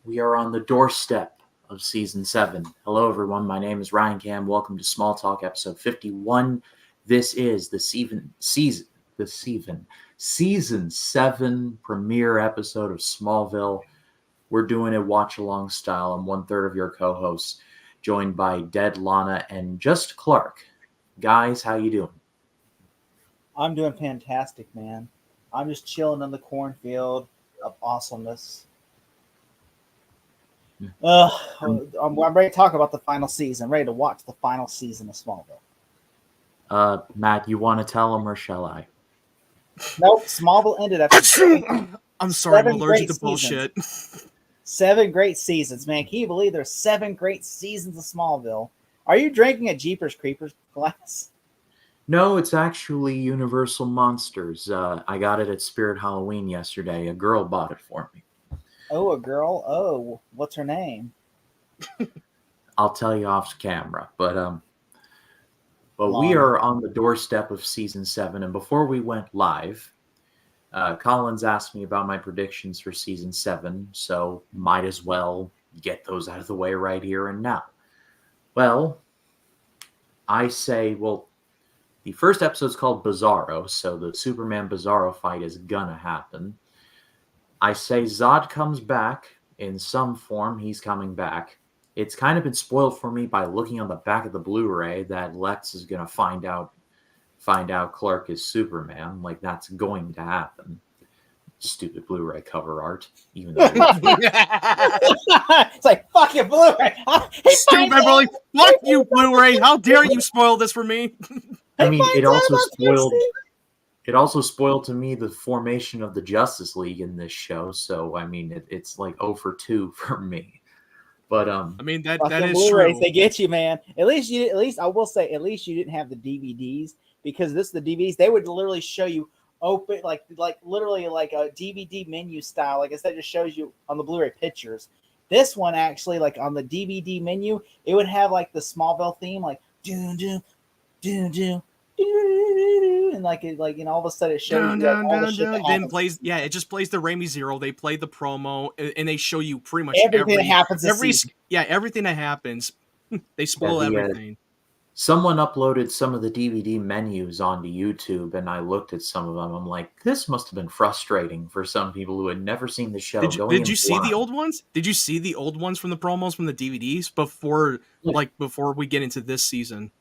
We are on the doorstep of season 7. Hello, everyone. My name is Ryan Cam. Welcome to Smalltalk episode 51. This is the season 7 premiere episode of Smallville. We're doing it watch-along style. I'm one-third of your co-hosts, joined by Dead Lana and Just Clark. Guys, how you doing? I'm doing fantastic, man. I'm just chilling in the cornfield of awesomeness. I'm ready to talk about the final season. I'm ready to watch the final season of Smallville. Matt, you want to tell them or shall I? Nope, Smallville ended after I'm sorry, I'm allergic to bullshit. 7 great seasons, man. Can you believe there's 7 great seasons of Smallville? Are you drinking a Jeepers Creepers glass? No, it's actually Universal Monsters. I got it at Spirit Halloween yesterday. A girl bought it for me. Oh, a girl? Oh, what's her name? I'll tell you off camera. But we are on the doorstep of season 7, and before we went live, Collins asked me about my predictions for season 7, so might as well get those out of the way right here and now. Well, I say, the first episode's called Bizarro, so the Superman Bizarro fight is gonna happen. I say Zod comes back in some form. He's coming back. It's kind of been spoiled for me by looking on the back of the Blu-ray that Lex is gonna find out Clark is Superman. Like, that's going to happen. Stupid Blu-ray cover art. Even though it's like, fuck you, Blu-ray. Stupid Blu-ray. Fuck you, Blu-ray. How dare you spoil this for me? I mean, it also spoiled to me the formation of the Justice League in this show. So I mean, it's like 0 for 2 for me. But I mean that is Blu-rays, true. they get you, man. At least I will say, at least you didn't have the DVDs, because the DVDs, they would literally show you open like literally like a DVD menu style. Like I said, it just shows you on the Blu-ray pictures. This one actually, like on the DVD menu, it would have like the Smallville theme, like doom doom doom doom. And all of a sudden it shows you all the shit that then happens. it just plays the Raimi Zero. They play the promo and they show you pretty much everything that happens. Everything that happens. They spoil everything. Someone uploaded some of the DVD menus onto YouTube, and I looked at some of them. I'm like, this must have been frustrating for some people who had never seen the show. Did you see the old ones? Did you see the old ones from the promos from the DVDs before we get into this season?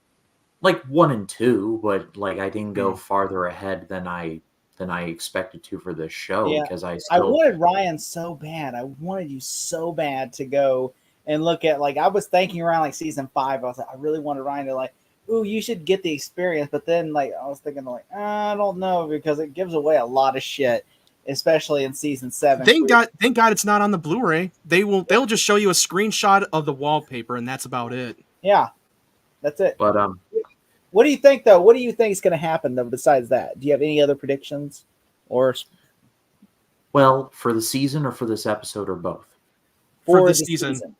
Like 1 and 2, but like I didn't go farther ahead than I expected to for this show, because I wanted Ryan so bad. I wanted you so bad to go and look at, like, I was thinking around like season 5. I was like, I really wanted Ryan to like, ooh, you should get the experience. But then like I was thinking like, I don't know, because it gives away a lot of shit, especially in season 7. Thank God it's not on the Blu-ray. They'll just show you a screenshot of the wallpaper, and that's about it. Yeah, that's it. But what do you think, though? What do you think is going to happen, though, besides that? Do you have any other predictions? Or for the season, or for this episode, or both? For this season.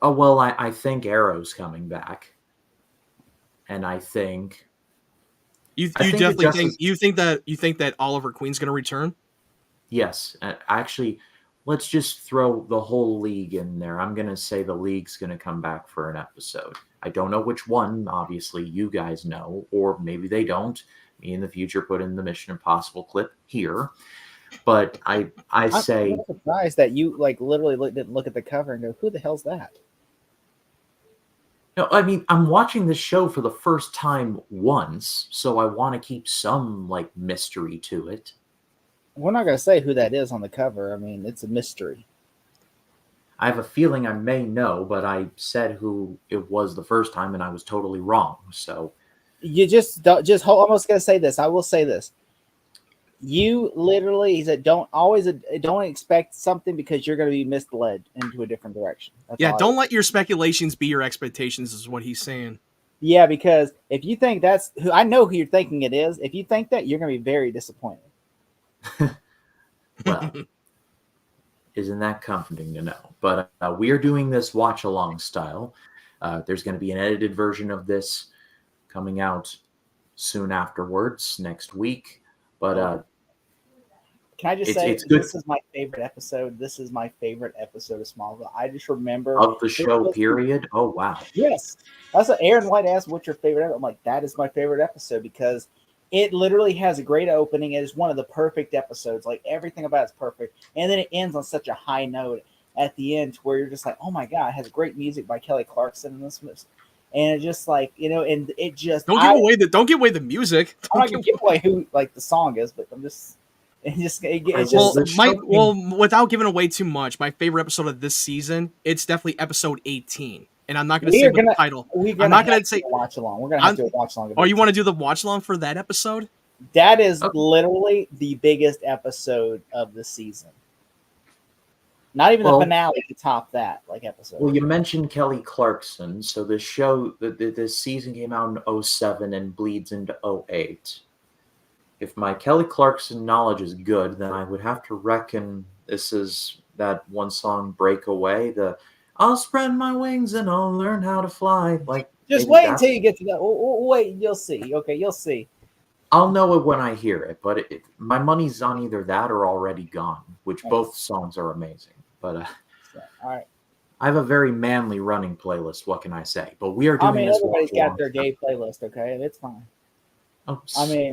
Oh, well, I think Arrow's coming back. And I think... You think that Oliver Queen's going to return? Yes. Actually, let's just throw the whole league in there. I'm going to say the league's going to come back for an episode. I don't know which one. Obviously, you guys know, or maybe they don't. Me in the future put in the Mission Impossible clip here. But I'm surprised that you like literally didn't look at the cover and go, who the hell's that? No, I mean, I'm watching this show for the first time once, so I want to keep some like mystery to it. We're not going to say who that is on the cover. I mean, it's a mystery. I have a feeling I may know, but I said who it was the first time, and I was totally wrong. So you just hold. I'm just going to say this. I will say this. You literally don't expect something, because you're going to be misled into a different direction. Don't let your speculations be your expectations, is what he's saying. Yeah, because if you think that's who, I know who you're thinking it is. If you think that, you're going to be very disappointed. Well, isn't that comforting to know? But we are doing this watch-along style. There's going to be an edited version of this coming out soon afterwards, next week. But Can I just say it's good this is my favorite episode? This is my favorite episode of Smallville. I just remember of the show. Period. Oh wow. Yes, that's what Aaron White asked. What's your favorite episode? I'm like, that is my favorite episode because it literally has a great opening. It is one of the perfect episodes. Like everything about it's perfect, and then it ends on such a high note at the end, where you're just like, oh my god, it has great music by Kelly Clarkson in this, and it's just like and it just don't give away the music. I'm not gonna give away who like the song is, but I'm just. It's without giving away too much, my favorite episode of this season, it's definitely episode 18. And I'm not going to say the title. I'm not going to say watch along. We're going to have to do a watch along. Oh, you want to do the watch along for that episode? That is literally the biggest episode of the season. Not even the finale to top that episode. Well, you mentioned Kelly Clarkson, so the show, this season came out in 07 and bleeds into 08. If my Kelly Clarkson knowledge is good, then I would have to reckon this is that one song, Breakaway, I'll spread my wings and I'll learn how to fly. Just wait until you get to that. Wait, you'll see. Okay, you'll see. I'll know it when I hear it, but my money's on either that or Already Gone, which both songs are amazing. But all right. I have a very manly running playlist. What can I say? But we are doing this. Everybody's got their gay playlist, okay? It's fine. Oh, shut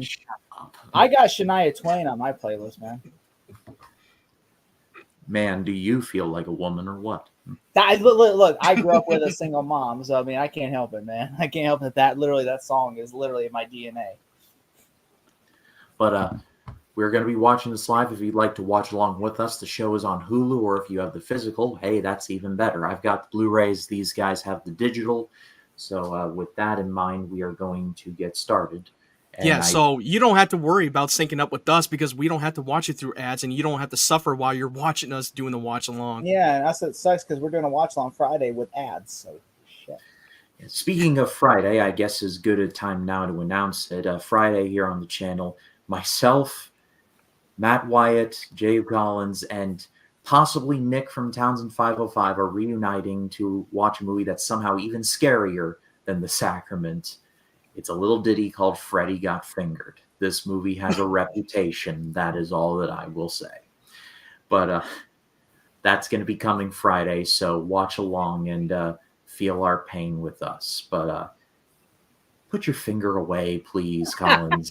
up. I got Shania Twain on my playlist, man. Man, do you feel like a woman or what? Look, I grew up with a single mom, so I can't help it, man. I can't help it. That song is literally in my DNA. But we're going to be watching this live. If you'd like to watch along with us, the show is on Hulu, or if you have the physical, hey, that's even better. I've got the Blu-rays. These guys have the digital. So with that in mind, we are going to get started. So you don't have to worry about syncing up with us because we don't have to watch it through ads, and you don't have to suffer while you're watching us doing the watch along. Yeah, and that's it sucks because we're doing a watch along Friday with ads. So shit. Speaking of Friday, I guess is good a time now to announce it. Friday here on the channel, myself, Matt Wyatt, Jay Collins, and possibly Nick from Townsend 505 are reuniting to watch a movie that's somehow even scarier than The Sacrament. It's a little ditty called Freddy Got Fingered. This movie has a reputation. That is all that I will say. But that's going to be coming Friday, so watch along and feel our pain with us. But put your finger away, please, Collins.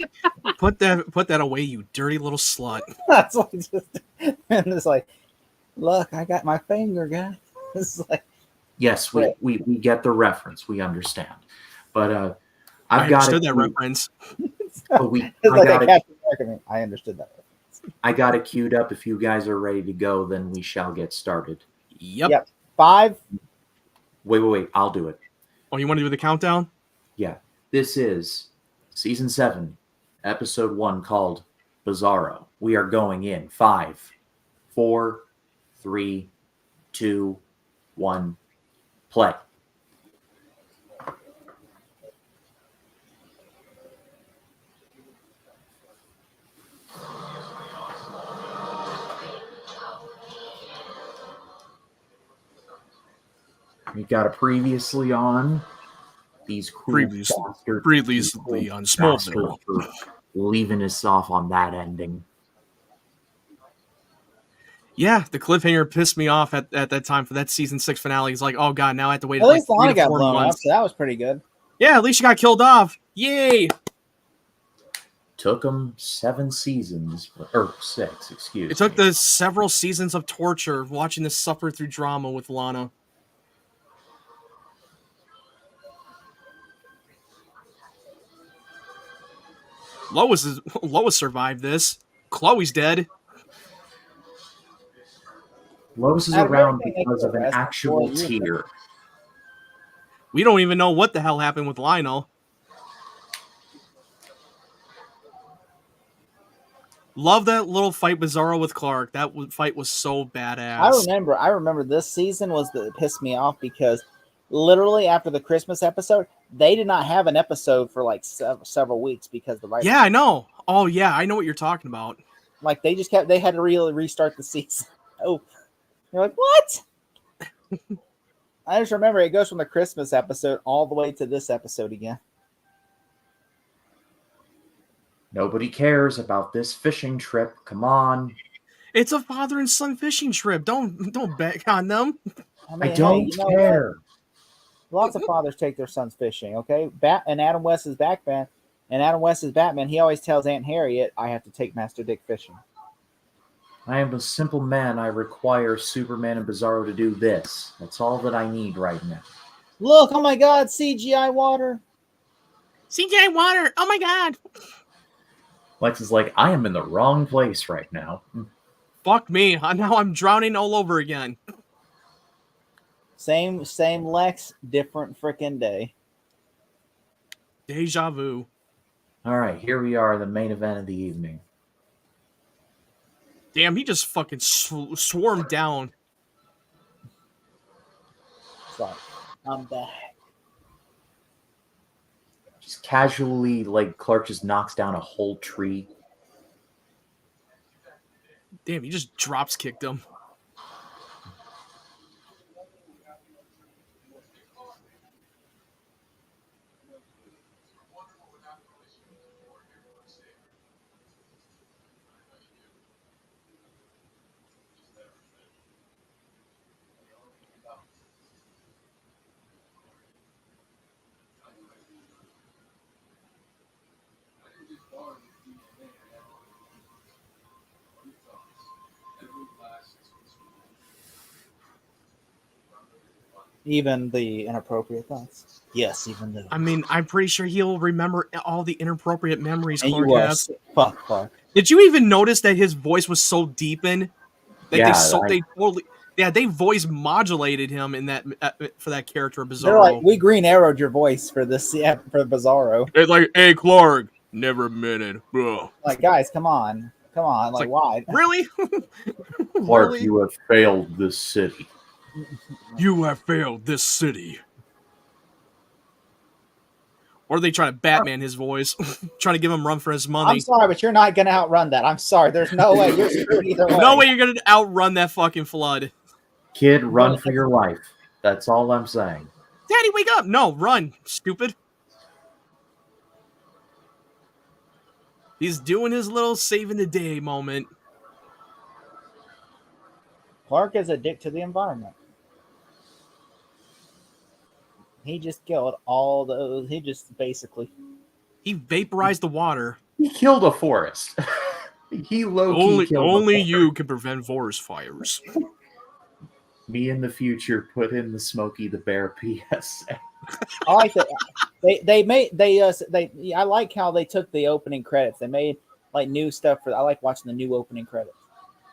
Put that away, you dirty little slut. That's like and it's like, look, I got my finger, guys. It's like, yes, we get the reference. We understand. But I understood that reference. I understood that reference. I got it queued up. If you guys are ready to go, then we shall get started. Yep. 5. Wait. I'll do it. Oh, you want to do the countdown? Yeah. This is Season 7, Episode 1, called Bizarro. We are going in 5, 4, 3, 2, 1, play. We got a previously on these previously on Smalltalk for leaving us off on that ending. Yeah, the cliffhanger pissed me off at that time for that season 6 finale. He's like, oh god, now I have to wait. At least Lana got 4 blown months. Up, so that was pretty good. Yeah, at least she got killed off. Yay! Took them 7 seasons, or 6, excuse me. It took the several seasons of torture watching this suffer through drama with Lana. Lois survived this. Chloe's dead. Lois is around because of an actual tear. We don't even know what the hell happened with Lionel. Love that little fight Bizarro with Clark. That fight was so badass. I remember this season was that pissed me off because literally after the Christmas episode, they did not have an episode for like several weeks because the writers. Yeah, I know. Oh yeah, I know what you're talking about. Like they had to really restart the season. Oh, you're like, what? I just remember it goes from the Christmas episode all the way to this episode again. Nobody cares about this fishing trip. Come on. It's a father and son fishing trip. Don't bet on them. I I mean, hey, don't you know what? care. Lots of fathers take their sons fishing. Okay, and Adam West is Batman. And Adam West is Batman. He always tells Aunt Harriet, "I have to take Master Dick fishing." I am a simple man. I require Superman and Bizarro to do this. That's all that I need right now. Look, oh my God, CGI water. CGI water. Oh my god. Lex is like, I am in the wrong place right now. Fuck me. Now I'm drowning all over again. Same Lex, different frickin' day. Deja vu. All right, here we are, the main event of the evening. Damn, he just fucking swarmed down. Sorry, I'm back. Just casually, like, Clark just knocks down a whole tree. Damn, he just drops kicked him. Even the inappropriate thoughts. Yes, even those. I mean, I'm pretty sure he'll remember all the inappropriate memories And Clark you are has. fuck Clark. Did you even notice that his voice was so deepened? Like Yeah, they totally, they voice modulated him in that for that character Bizarro. They're like, we Green Arrowed your voice for this, yeah, for Bizarro. It's like, hey Clark, never meant it, bro. Like, guys, come on, like why? Really? Clark, Really? you have failed this city. You have failed this city. Or are they trying to Batman his voice, trying to give him run for his money? I'm sorry, but you're not gonna outrun that. I'm sorry. There's no way you're screwed either way. No way you're gonna outrun that fucking flood. Kid, run for your life. That's all I'm saying. Daddy, wake up! No, run, stupid. He's doing his little saving the day moment. Clark is a dick to the environment. He just killed all those. He just basically. He vaporized the water. He killed a forest. He low-key killed Only a forest. you can prevent forest fires. Me in the future put in the Smokey the Bear PSA. I like that. I like how they took the opening credits. They made like new stuff for. I like watching the new opening credits.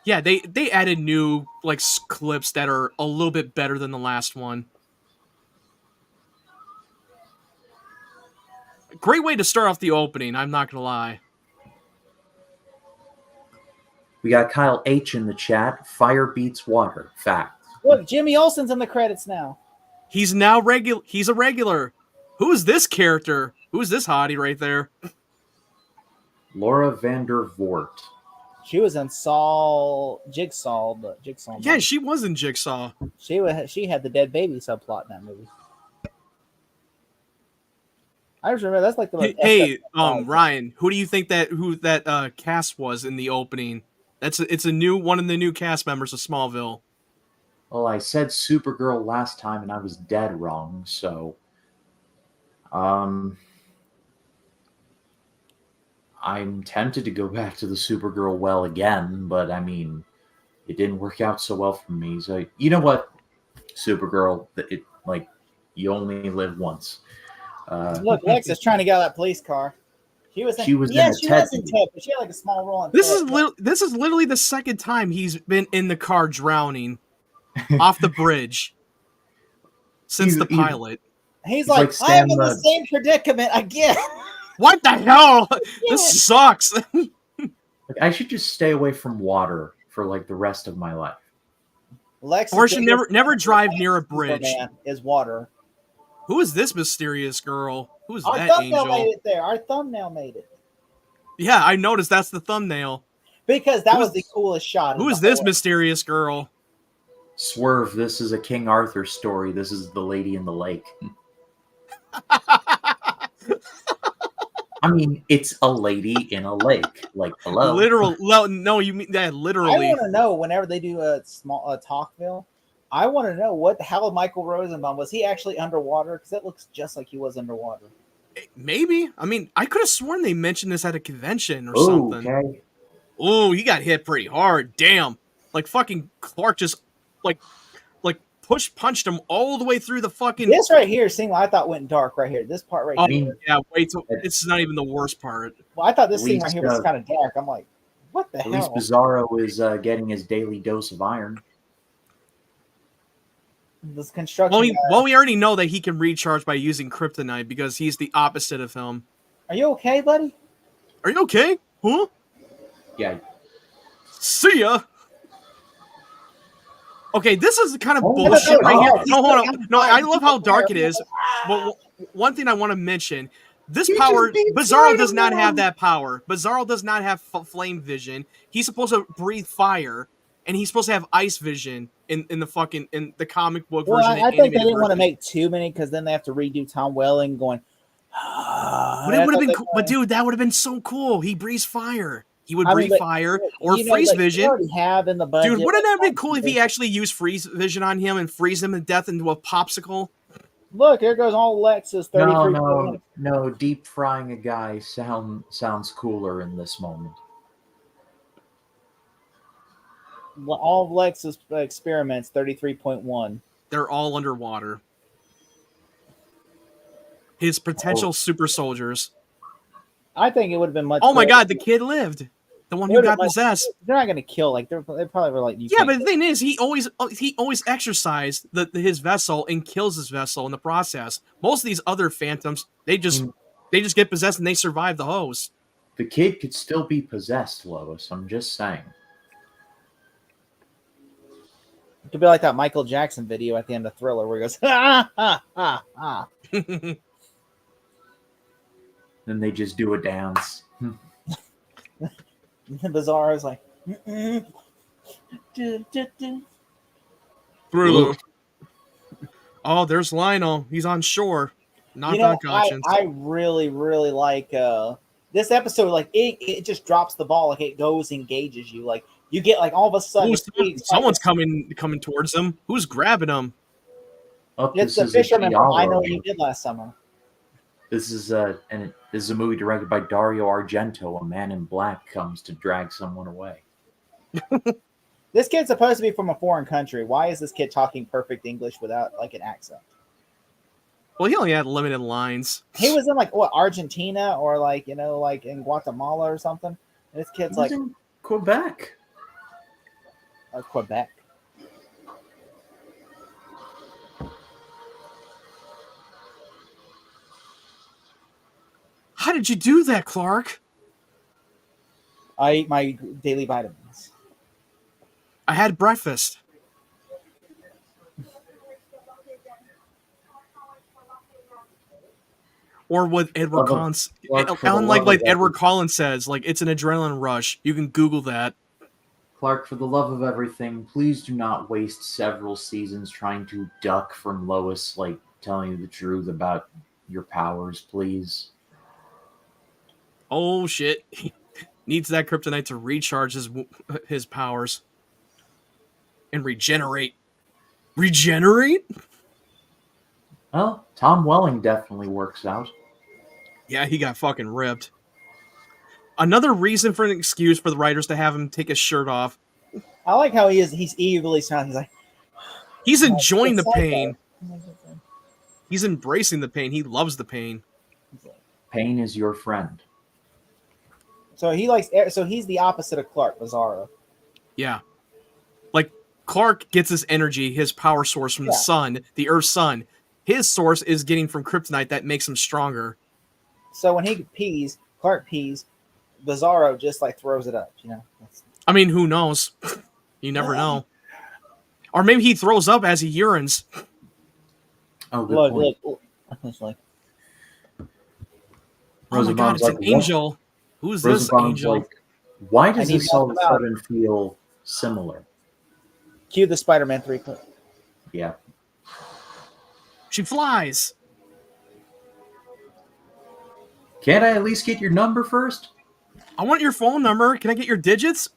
Yeah, they added new like clips that are a little bit better than the last one. Great way to start off the opening, I'm not gonna lie. We got Kyle H in the chat. Fire beats water. Fact. Look, Jimmy Olsen's in the credits now. He's now regular. He's a regular. Who is this character? Who's this hottie right there? Laura Vandervoort. She was in Jigsaw. Yeah, she was in Jigsaw. She had the dead baby subplot in that movie. I just remember that's like the most Hey, Ryan, who do you think that cast was in the opening? It's a new one of the new cast members of Smallville. Well, I said Supergirl last time and I was dead wrong, so I'm tempted to go back to the Supergirl well again, but I mean, it didn't work out so well for me. So you know what, Supergirl, you only live once. Look, Lex is trying to get out of that police car. She was in Ted, but she had like a small role in This is literally the second time he's been in the car drowning off the bridge since the pilot. He's like I am in the same predicament again. What the hell? This sucks. I should just stay away from water for like the rest of my life. Lex, or should never drive near a bridge. Is water. Who is this mysterious girl? Who is that angel? Our thumbnail made it there. Our thumbnail made it. Yeah, I noticed that's the thumbnail. Because that was the coolest shot. Who is this mysterious girl? Swerve, this is a King Arthur story. This is the Lady in the Lake. I mean, it's a lady in a lake. Like, hello. Literal. No, you mean that I literally. want to know whenever they do a Talkville. I want to know how Michael Rosenbaum was he actually underwater? Because it looks just like he was underwater. Maybe. I mean, I could have sworn they mentioned this at a convention or Oh, something. okay. Oh, he got hit pretty hard. Damn. Like fucking Clark just like punched him all the way through the fucking. This right here, seemed I thought went dark right here. This part right Oh here. yeah, wait till it's not even the worst part. Well, I thought this At scene right least, here was kind of dark. I'm like, what the At least hell? Bizarro is getting his daily dose of iron. This construction. Well, we already know that he can recharge by using kryptonite because he's the opposite of him. Are you okay, buddy? Are you okay? Huh? Yeah. See ya. Okay, this is the kind of Oh, bullshit right here. dark. No, hold He's on. No, I love how fire. dark it is. But one thing I want to mention: this He power, just beat Bizarro does not Spider-Man. have that power. Bizarro does not have flame vision. He's supposed to breathe fire, and he's supposed to have ice vision in the comic book Well, version. I and think they animated didn't want to version. make too many because then they have to redo Tom Welling going. But it would have been cool. But dude, that would have been so cool. He breathes fire. He would breathe fire or freeze vision. They already have in the budget. Dude, wouldn't that have been cool if he actually used freeze vision on him and freeze him to death into a popsicle? Look, here goes all Lexus 33. No. Deep frying a guy sounds cooler in this moment. All Lexus experiments 33.1. They're all underwater. His potential super soldiers. I think it would have been much. Oh my god, the kid lived. The one who got possessed. They're not going to kill. Like they probably were like. Yeah, but the thing is, he always exercised his vessel and kills his vessel in the process. Most of these other phantoms, they just get possessed and they survive the hose. The kid could still be possessed, Lois. I'm just saying. It could be like that Michael Jackson video at the end of Thriller where he goes, ah, ah, ah, ah. Then they just do a dance. Bizarro's like, Through. Oh, there's Lionel. He's on shore. Not on conscience. I really, really like this episode. Like it just drops the ball. Like it goes, engages you. Like you get like all of a sudden. Someone's coming towards them. Who's grabbing them? Oh, it's the fisherman from I Know What You Did Last Summer. This is a movie directed by Dario Argento. A man in black comes to drag someone away. This kid's supposed to be from a foreign country. Why is this kid talking perfect English without like an accent? Well, he only had limited lines. He was in like what, Argentina or like like in Guatemala or something. And this kid's like in Quebec. Quebec. How did you do that, Clark? I eat my daily vitamins. I had breakfast. Or what Edward Collins, unlike Edward Collins says, like it's an adrenaline rush. You can Google that. Clark, for the love of everything, please do not waste several seasons trying to duck from Lois, like telling you the truth about your powers, please. Oh shit! He needs that kryptonite to recharge his powers and regenerate. Regenerate? Well, Tom Welling definitely works out. Yeah, he got fucking ripped. Another reason for an excuse for the writers to have him take his shirt off. I like how he is. He's eagerly smiling. He's like, he's enjoying the pain. He's embracing the pain. He loves the pain. Pain is your friend. So So he's the opposite of Clark, Bizarro. Yeah, like Clark gets his energy, his power source from the sun, the Earth's sun. His source is getting from kryptonite that makes him stronger. So when he pees, Clark pees. Bizarro just like throws it up, I mean, who knows? You never know. Or maybe he throws up as he urines. Oh, good point. Look. It's like, oh my god, it's an angel. Who's this angel? Like, why does this all of a sudden feel similar? Cue the Spider-Man 3 clip. Yeah. She flies. Can't I at least get your number first? I want your phone number. Can I get your digits?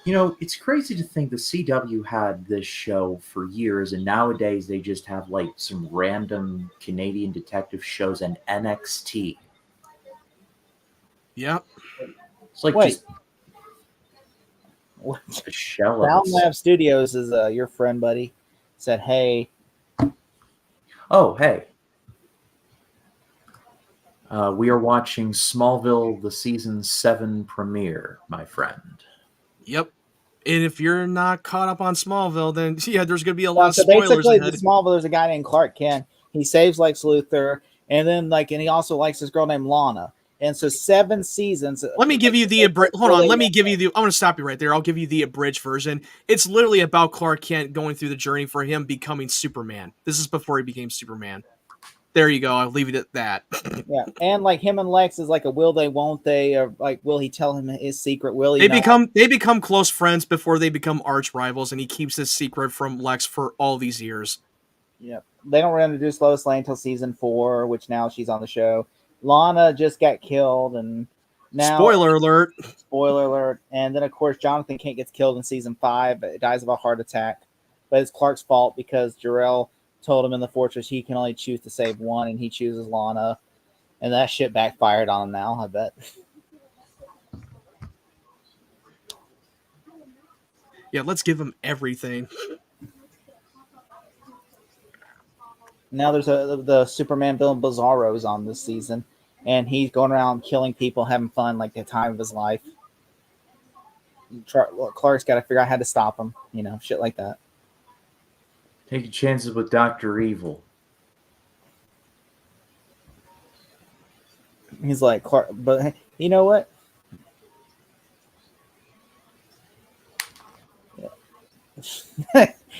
You know, it's crazy to think the CW had this show for years, and nowadays they just have like some random Canadian detective shows and NXT. Yep. It's like Wait. just a shell of Sound it. Lab Studios is your friend, buddy. Said, hey. Oh, hey. We are watching Smallville, the season 7 premiere, my friend. Yep. And if you're not caught up on Smallville, then yeah, there's going to be a lot of So spoilers basically, ahead. the Smallville, there's a guy named Clark Kent. He saves Lex Luthor, and then and he also likes this girl named Lana. And so 7 seasons. Let me give you the hold on. Let me give you the. I'm going to stop you right there. I'll give you the abridged version. It's literally about Clark Kent going through the journey for him becoming Superman. This is before he became Superman. There you go. I'll leave it at that. Yeah, and like him and Lex is like a will they, won't they, or like will he tell him his secret? Will he? They become close friends before they become arch rivals, and he keeps his secret from Lex for all these years. Yeah, they don't introduce Lois Lane until season 4, which now she's on the show. Lana just got killed, and now spoiler alert. Spoiler alert! And then of course Jonathan Kent gets killed in season 5, but dies of a heart attack. But it's Clark's fault because Jor-El told him in the fortress he can only choose to save one, and he chooses Lana, and that shit backfired on him now, I bet. Yeah, let's give him everything. Now there's the Superman villain Bizarro's on this season, and he's going around killing people, having fun, like the time of his life. Clark's got to figure out how to stop him, shit like that. Taking chances with Dr. Evil. He's like, Clark, but you know what?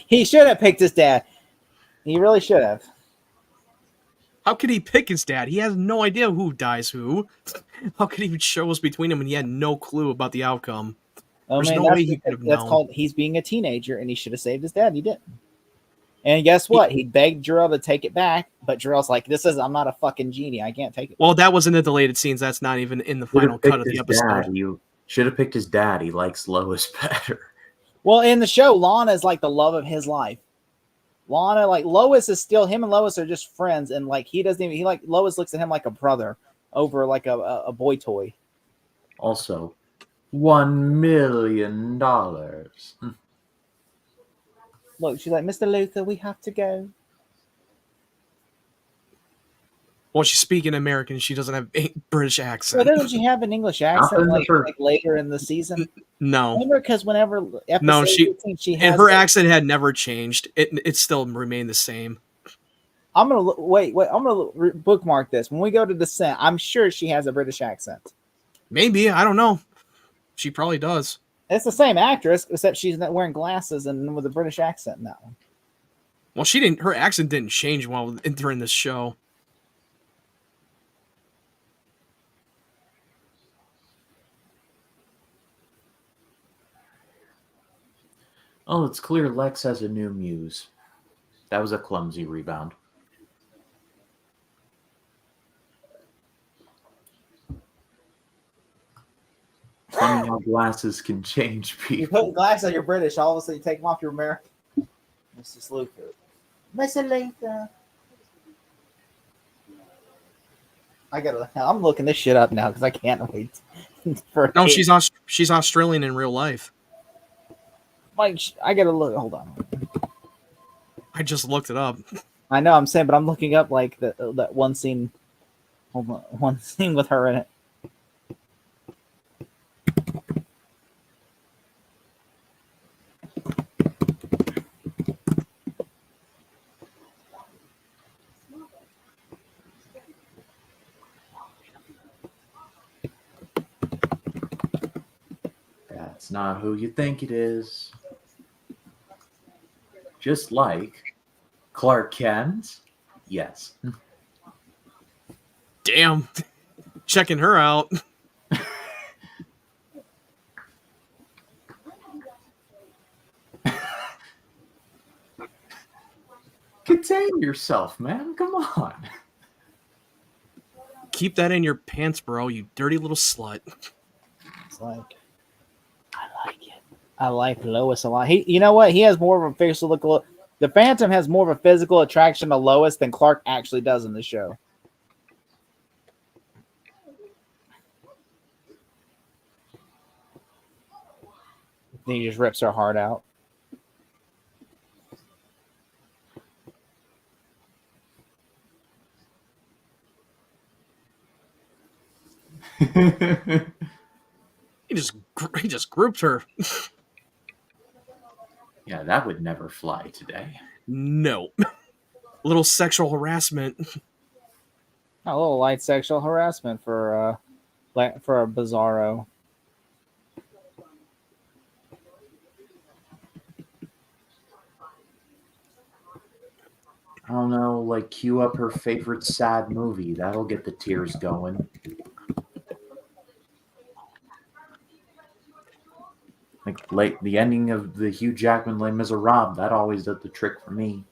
He should have picked his dad. He really should have. How could he pick his dad? He has no idea who dies who. How could he even chose between them when he had no clue about the outcome? There's no way he could have known. That's called he's being a teenager, and he should have saved his dad. He didn't. And guess what? He begged Jor-El to take it back, but Jor-El's like, I'm not a fucking genie. I can't take it. Well, that was in the deleted scenes. That's not even in the final cut of the episode. You should have picked his dad. He likes Lois better. Well, in the show, Lana is like the love of his life. Lana, like Lois is still, him and Lois are just friends, and like Lois looks at him like a brother over like a boy toy. Also, $1 million. Look, she's like, Mr. Luthor, we have to go. Well, she's speaking American. She doesn't have a British accent. Well, doesn't she have an English accent like later in the season? No. Remember, because whenever episode 18, she has and her accent had never changed. It still remained the same. I'm gonna wait. I'm gonna bookmark this. When we go to Descent, I'm sure she has a British accent. Maybe, I don't know. She probably does. It's the same actress, except she's not wearing glasses and with a British accent in that one. Well, her accent didn't change during this show. Oh, it's clear Lex has a new muse. That was a clumsy rebound. Funny how glasses can change people. You put glasses on, you're British. All of a sudden, you take them off, you're American. Mrs. Luthor. Mr. Luthor. I'm looking this shit up now because I can't wait. No, she's Australian in real life. Mike, I gotta look. Hold on. I just looked it up. I know I'm saying, but I'm looking up like that one scene. Hold on, one scene with her in it. That's not who you think it is. Just like Clark Kent? Yes. Damn. Checking her out. Contain yourself, man. Come on. Keep that in your pants, bro, you dirty little slut. It's like, I like it. I like Lois a lot. You know what? He has more of a physical. The Phantom has more of a physical attraction to Lois than Clark actually does in the show. Then he just rips her heart out. He just grouped her. Yeah, that would never fly today. No. A little sexual harassment. A little light sexual harassment for a Bizarro. I don't know, like cue up her favorite sad movie. That'll get the tears going. Like the ending of the Hugh Jackman Les Miserables, that always does the trick for me.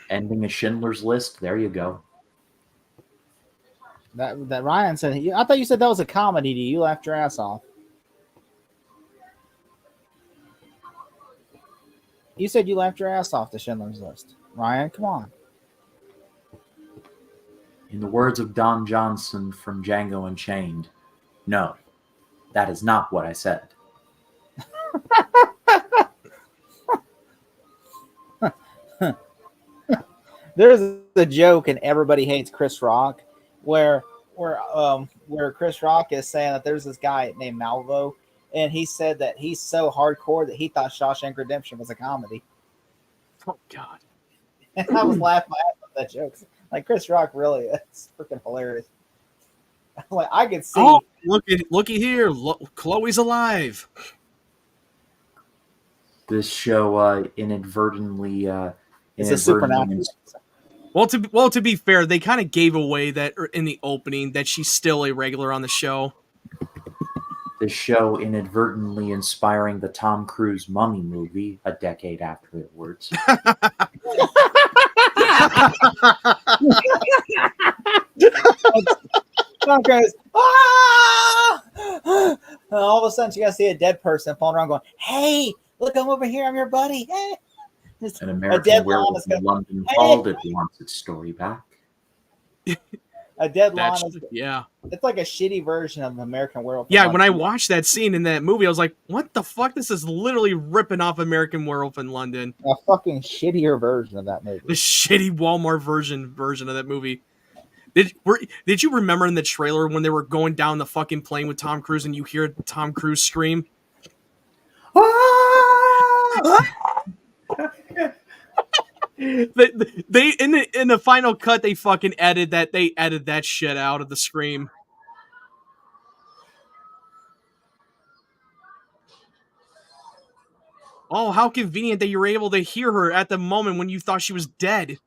Ending of Schindler's List, there you go. That Ryan said. I thought you said that was a comedy. You laughed your ass off. You said you laughed your ass off to Schindler's List. Ryan, come on. In the words of Don Johnson from Django Unchained, no, that is not what I said. There's a joke in Everybody Hates Chris Rock where Chris Rock is saying that there's this guy named Malvo, and he said that he's so hardcore that he thought Shawshank Redemption was a comedy. Oh God! And I was laughing my ass off that joke. Like Chris Rock, really, it's freaking hilarious. Like I could see. Oh, looky here! Chloe's alive. This show inadvertently It's a supernatural. Well, to be fair, they kind of gave away that in the opening that she's still a regular on the show. This show inadvertently inspiring the Tom Cruise Mummy movie a decade afterwards. Tom Cruise. Ah! All of a sudden, you gotta see a dead person falling around, going, "Hey, look, I'm over here. I'm your buddy." Hey. An American Werewolf in London called it wants its story back. A dead lawn is, yeah. It's like a shitty version of American Werewolf. Yeah, when I watched that scene in that movie, I was like, what the fuck? This is literally ripping off American Werewolf in London. A fucking shittier version of that movie. The shitty Walmart version of that movie. Did you remember in the trailer when they were going down the fucking plane with Tom Cruise and you hear Tom Cruise scream? They in the final cut they fucking added that shit out of the scream. Oh, how convenient that you were able to hear her at the moment when you thought she was dead.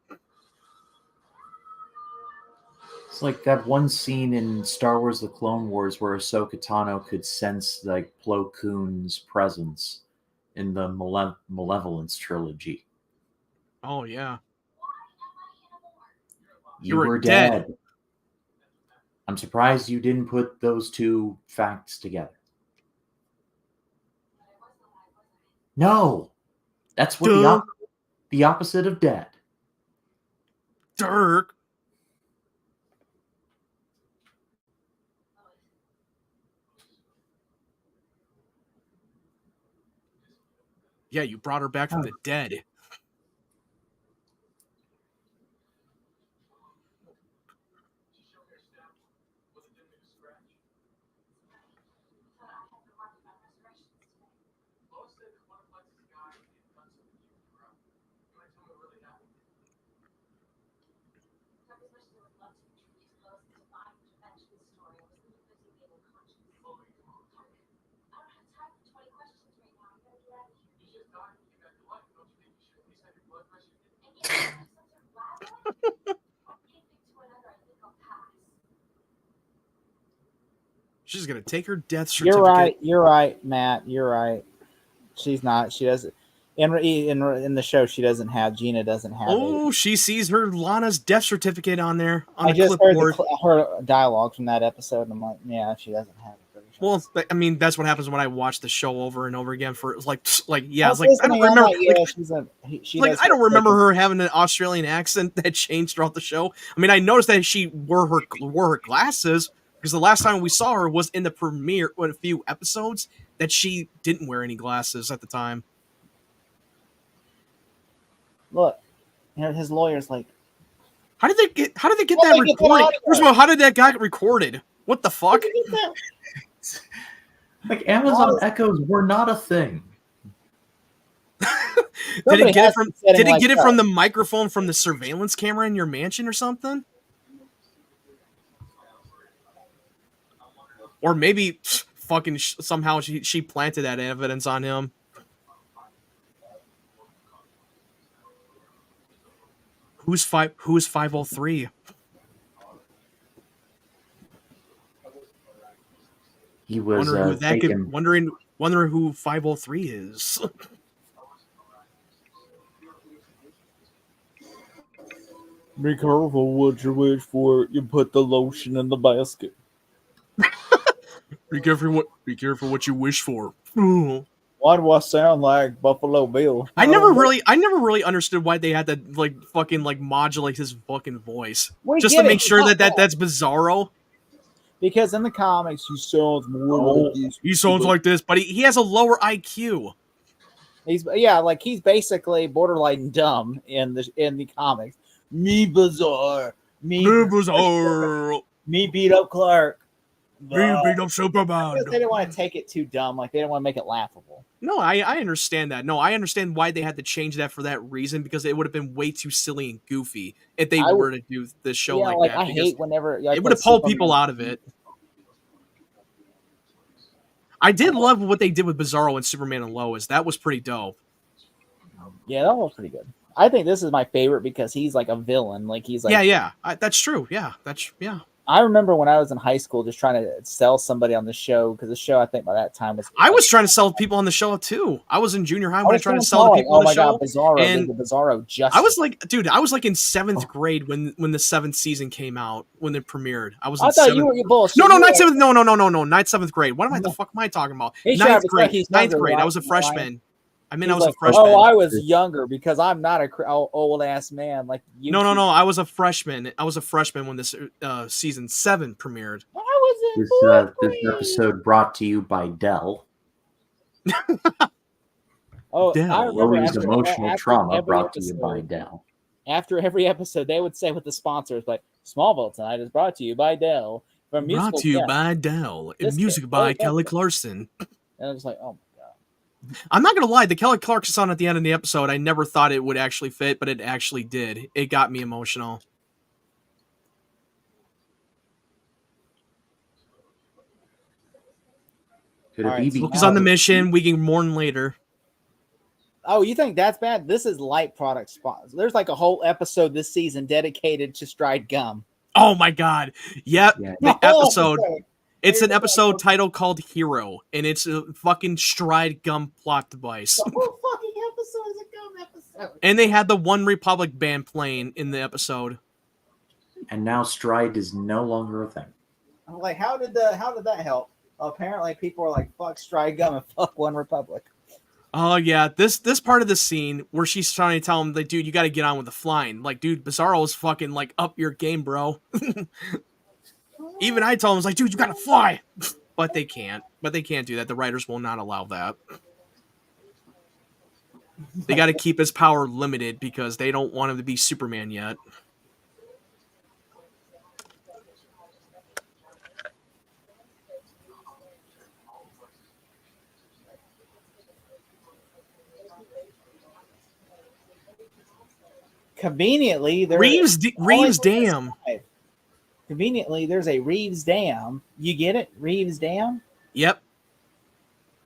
It's like that one scene in Star Wars The Clone Wars where Ahsoka Tano could sense like Plo Koon's presence in the Malevolence trilogy. Oh, yeah. You were dead. I'm surprised you didn't put those two facts together. No! That's what the opposite of dead. Dirk. Yeah, you brought her back from the dead. She's gonna take her death certificate. You're right, Matt. You're right. She's not. She doesn't. In the show, she doesn't have Gina doesn't have. Oh, she sees her Lana's death certificate on there on I the just clipboard. heard her dialogue from that episode, and I'm like, yeah, she doesn't have it. Well, I mean, that's what happens when I watch the show over and over again. For yeah, I it's like I don't remember. I don't remember her having an Australian accent that changed throughout the show. I mean, I noticed that she wore her glasses because the last time we saw her was in the premiere, a few episodes that she didn't wear any glasses at the time. Look, his lawyer's like, how did they get that recorded? First of all, how did that guy get recorded? What the fuck? Like Amazon Echoes were not a thing. Did it get it from the microphone from the surveillance camera in your mansion or something? Or maybe fucking somehow she planted that evidence on him. Who's 503? He was wondering who 503 is. Be careful what you wish for. You put the lotion in the basket. Be careful what you wish for. Why do I sound like Buffalo Bill? I never really understood why they had to fucking modulate his fucking voice just to make sure that's Bizarro. Because in the comics, he sounds more like this. He sounds like this, but he has a lower IQ. He's basically borderline dumb in the comics. Me bizarre. Me beat up Clark. Me beat up Superman. They didn't want to take it too dumb. Like they didn't want to make it laughable. No, I understand that. No, I understand why they had to change that for that reason, because it would have been way too silly and goofy if they were to do the show like that. I hate whenever it would have pulled people out of it. I did love what they did with Bizarro and Superman and Lois. That was pretty dope. Yeah, that was pretty good. I think this is my favorite because he's like a villain. Like he's like that's true. Yeah. I remember when I was in high school just trying to sell somebody on the show, because the show I think by that time was. I was trying to sell people on the show too. I was in junior high when I tried to sell the people on the show. Bizarro, and the Bizarro just. I was like in 7th grade when the 7th season came out, when it premiered. I thought you were bullshit. No, not 7th. No, not 7th grade. What the fuck am I talking about? 9th grade. 9th grade. I was a freshman. I was a freshman. Oh, I was younger because I'm not a old ass man like you. No. I was a freshman. I was a freshman when this season 7 premiered. I was in this episode brought to you by Dell. Dell. Lori's emotional trauma brought to you by Dell. After every episode, they would say with the sponsors, like Smallville tonight is brought to you by Dell. Brought to you by Dell. And music by Kelly Clarkson. And I was like, oh. I'm not gonna lie, the Kelly Clarkson song at the end of the episode, I never thought it would actually fit, but it actually did. It got me emotional. Focus on the mission. We can mourn later. Oh, you think that's bad? This is light product spots. There's like a whole episode this season dedicated to Stride Gum. Oh my god! Yep, the episode. It's an episode title called Hero, and it's a fucking Stride Gum plot device. The whole fucking episode is a gum episode. And they had the One Republic band playing in the episode. And now Stride is no longer a thing. I'm like, how did that help? Apparently, people are like, "Fuck Stride Gum and fuck One Republic." Oh yeah, this part of the scene where she's trying to tell him, like, dude, you got to get on with the flying. Like, dude, Bizarro is fucking like up your game, bro. Even I told him, I was like, dude, you gotta fly. But they can't. But they can't do that. The writers will not allow that. They got to keep his power limited because they don't want him to be Superman yet. Conveniently, Reeves Dam. Conveniently, there's a Reeves Dam. You get it? Reeves Dam? Yep.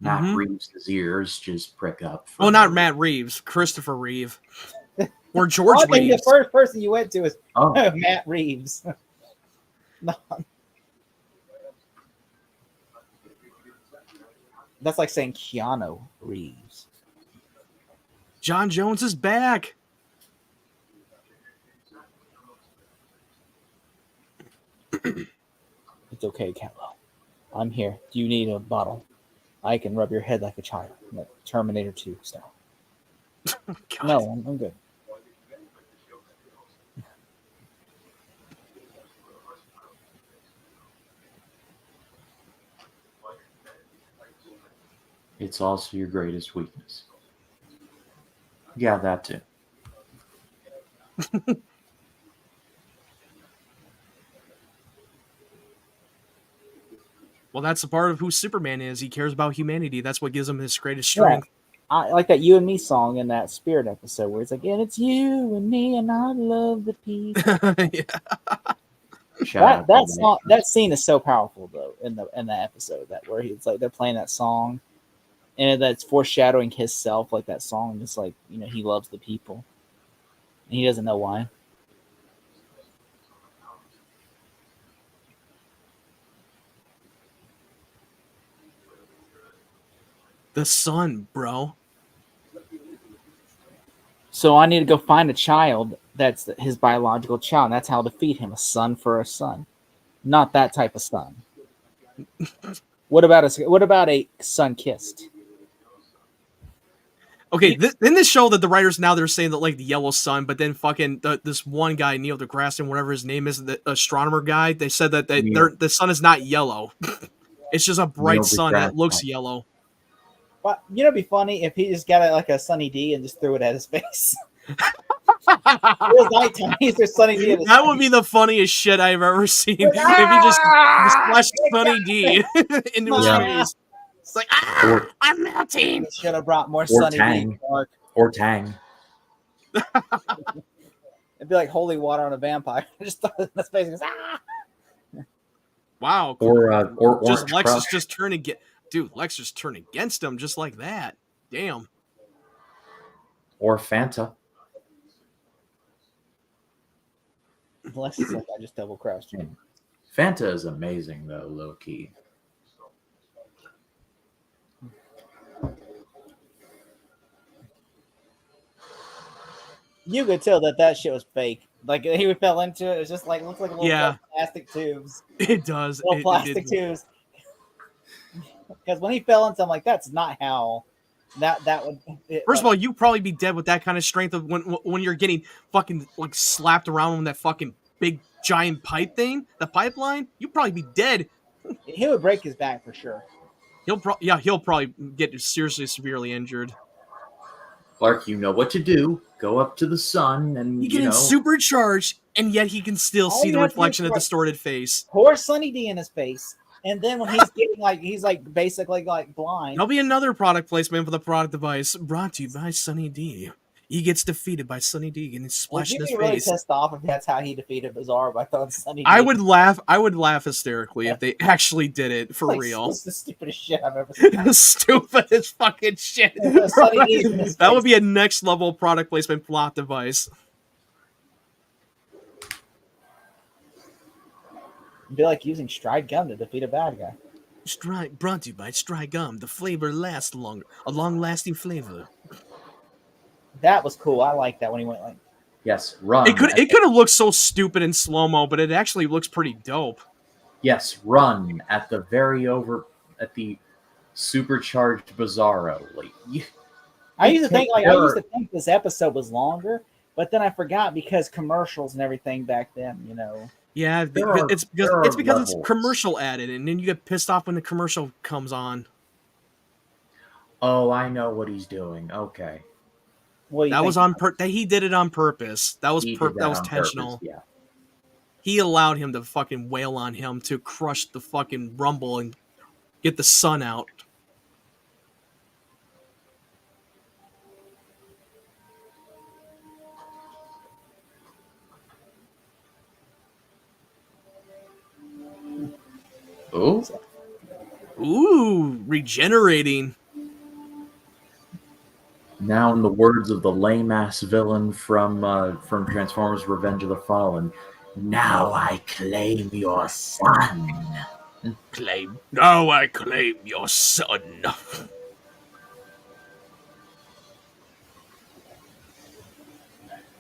Matt Reeves' ears just prick up. Well, not Matt Reeves. Christopher Reeve. Or George Reeves. The first person you went to is Matt Reeves. No. That's like saying Keanu Reeves. John Jones is back. It's okay, Catlow. I'm here. Do you need a bottle? I can rub your head like a child. Like Terminator 2 style. God. No, I'm good. It's also your greatest weakness. Yeah, that too. Well, that's the part of who Superman is. He cares about humanity. That's what gives him his greatest strength. I like that You and Me song in that Spirit episode where it's like, and it's you and me, and I love the people. Yeah. That scene is so powerful though in that episode that where it's like they're playing that song, and that's foreshadowing his self, like that song, just like he loves the people, and he doesn't know why. The sun, bro. So I need to go find a child that's his biological child. And that's how to defeat him. A son for a son, not that type of son. What about a son kissed? Okay, in this show that the writers now they're saying that like the yellow sun, but then fucking this one guy Neil deGrasse Tyson, whatever his name is, the astronomer guy, they said that the sun is not yellow. It's just a bright sun that looks yellow. But it'd be funny if he just got a Sunny D and just threw it at his face. It was nighttime. He's just Sunny D. That would be the funniest shit I've ever seen. If he just splashed Sunny D into his face. It's like, I'm melting. He should have brought more Sunny D. Or Tang. It'd be like holy water on a vampire. Just throw it in his face and goes, Wow. Or just Lex is just turning dude, Lex just turned against him just like that. Damn. Or Fanta. Lex is like, I just double crossed you. Fanta is amazing though, low key. You could tell that shit was fake. Like he fell into it. It was just like looks like little plastic tubes. It does. Little plastic tubes. Because when he fell into, I'm like, that's not how that would. First of all, you'd probably be dead with that kind of strength of when you're getting fucking like slapped around with that fucking big giant pipe thing, the pipeline. You'd probably be dead. He would break his back for sure. He'll probably get seriously severely injured. Clark, you know what to do. Go up to the sun and he can supercharged, and yet he can still see the reflection of distorted face. Pour Sunny D in his face. And then when he's getting he's basically blind. There'll be another product placement for the product device brought to you by Sunny D. He gets defeated by Sunny D and splashed in his face. Really pissed off if that's how he defeated Bizarro by throwing Sunny D. I would laugh hysterically if they actually did it for real. That's the stupidest shit I've ever seen. The stupidest fucking shit. That would be a next level product placement plot device. It'd be like using Stride Gum to defeat a bad guy. Brought to you by Stride Gum. The flavor lasts longer. A long-lasting flavor. That was cool. I like that when he went like. Yes, run. It could have looked so stupid in slow-mo, but it actually looks pretty dope. Yes, run at the supercharged Bizarro. I used to think this episode was longer, but then I forgot because commercials and everything back then, Yeah, it's because it's commercial added, and then you get pissed off when the commercial comes on. Oh, I know what he's doing. Okay. That was he did it on purpose. That was intentional. Yeah. He allowed him to fucking wail on him to crush the fucking Rumble and get the sun out. Ooh, regenerating. Now, in the words of the lame-ass villain from Transformers: Revenge of the Fallen, now I claim your son. Now I claim your son.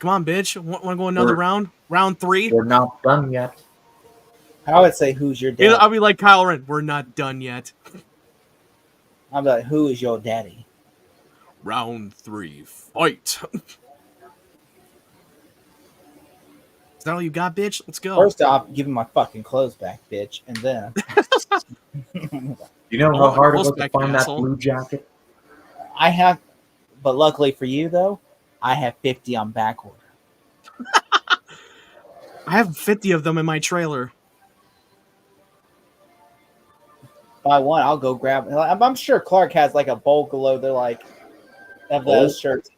Come on, bitch. Want to go another round? Round 3? We're not done yet. I would say, who's your daddy? I'll be like Kyle Ren. We're not done yet. I'll be like, who is your daddy? Round 3, fight. Is that all you got, bitch? Let's go. First off, give him my fucking clothes back, bitch, and then. You know I how want my hard it clothes was to back, find that asshole. blue jacket? I have, but luckily for you though, I have 50 on back order. I have 50 of them in my trailer. If I want, I'll go grab. I'm sure Clark has like a bulk load. They're like of those shirts.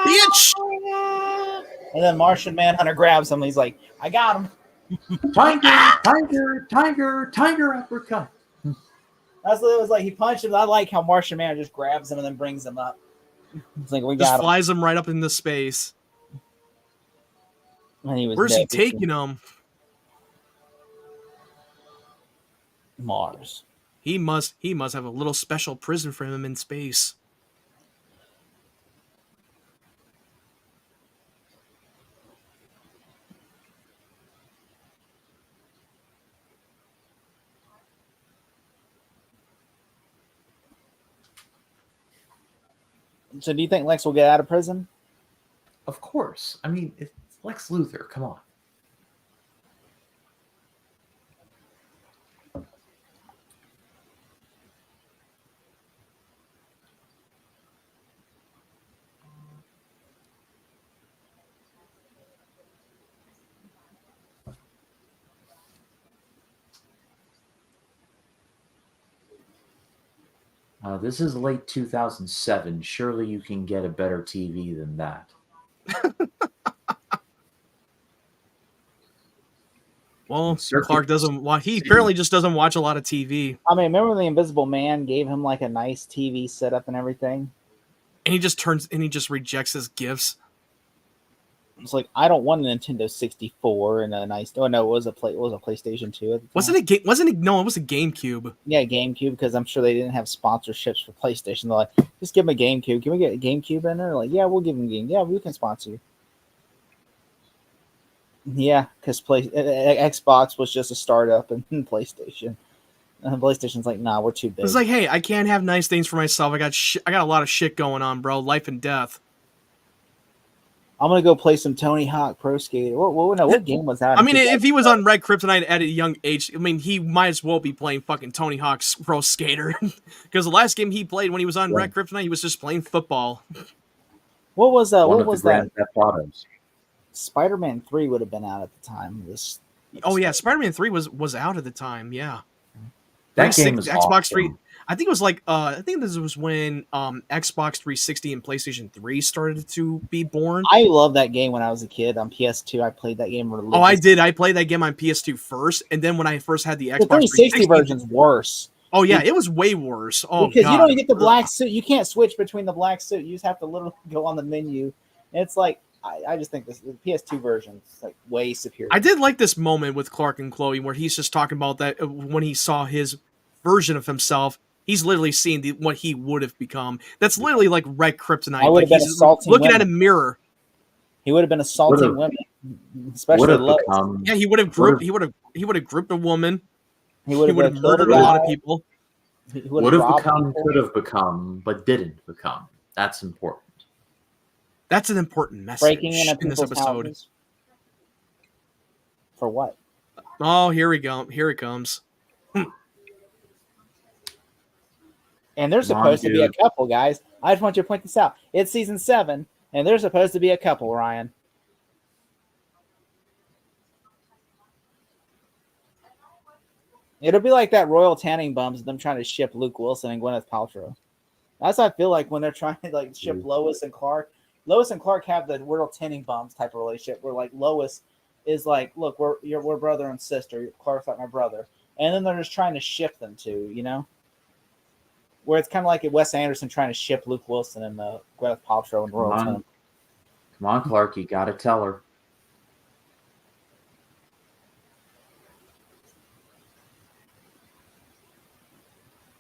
Bitch! And then Martian Manhunter grabs him. He's like, "I got him." Tiger uppercut. That's what it was like. He punched him. I like how Martian Manhunter just grabs him and then brings him up. It's like, we Just got him. flies him right up into space. And he was Where's he dead. taking him? Mars. He must have a little special prison for him in space. So do you think Lex will get out of prison? Of course. I mean, it's Lex Luthor. Come on. This is late 2007. Surely you can get a better TV than that. Well, Clark doesn't watch. He apparently just doesn't watch a lot of TV. I mean, remember when the Invisible Man gave him like a nice TV setup and everything? And he just rejects his gifts. It's like, I don't want a Nintendo 64 and a nice. Oh no, it was a PlayStation 2 at the time. Wasn't it? No, it was a GameCube. Yeah, GameCube, because I'm sure they didn't have sponsorships for PlayStation. They're like, just give him a GameCube. Can we get a GameCube in there? Like, yeah, we'll give him a game. Yeah, we can sponsor you. Yeah, because Xbox was just a startup and PlayStation. And PlayStation's like, nah, we're too big. It's like, hey, I can't have nice things for myself. I got a lot of shit going on, bro. Life and death. I'm gonna go play some Tony Hawk Pro Skater. What game was that? I mean, if he was on Red Kryptonite at a young age, I mean, he might as well be playing fucking Tony Hawk's Pro Skater. Because the last game he played when he was on Red Kryptonite, he was just playing football. What was that? One What of was the Grand that? Theft Autos. Spider-Man 3 would have been out at the time. Oh yeah, Spider-Man 3 was out at the time. Yeah, That game was Xbox awesome. 3. I think it was like I think this was when Xbox 360 and PlayStation 3 started to be born. I loved that game when I was a kid on PS2. I played that game religiously. Oh, I did. I played that game on PS2 first, and then when I first had the Xbox The 360 version's worse. Oh yeah, it was way worse. Oh, because God. you don't get the black suit. You can't switch between the black suit. You just have to literally go on the menu. And it's like, I just think the PS2 version is like way superior. I did like this moment with Clark and Chloe where he's just talking about that when he saw his version of himself. He's literally seeing what he would have become. That's literally like Red Kryptonite. I would have been he's assaulting looking women. at a mirror. He would have been assaulting women, especially Lois. Yeah, he would have grouped. He would have grouped a woman. He would have murdered a lot of people. Would have become, could have become, but didn't become. That's important. That's an important message Breaking into in this people's episode. houses. For what? Oh, here we go. Here it comes. And they're supposed to be a couple, guys. I just want you to point this out. It's season 7, and they're supposed to be a couple, Ryan. It'll be like that Royal Tannenbaums, them trying to ship Luke Wilson and Gwyneth Paltrow. That's what I feel like when they're trying to like ship Lois and Clark. Lois and Clark have the Royal Tannenbaums type of relationship where like Lois is like, look, we're brother and sister. Clark's like my brother. And then they're just trying to ship them to, you know? Where it's kind of like Wes Anderson trying to ship Luke Wilson and Gwyneth Paltrow and Royal Tenenbaums. Come on, Clark, you got to tell her.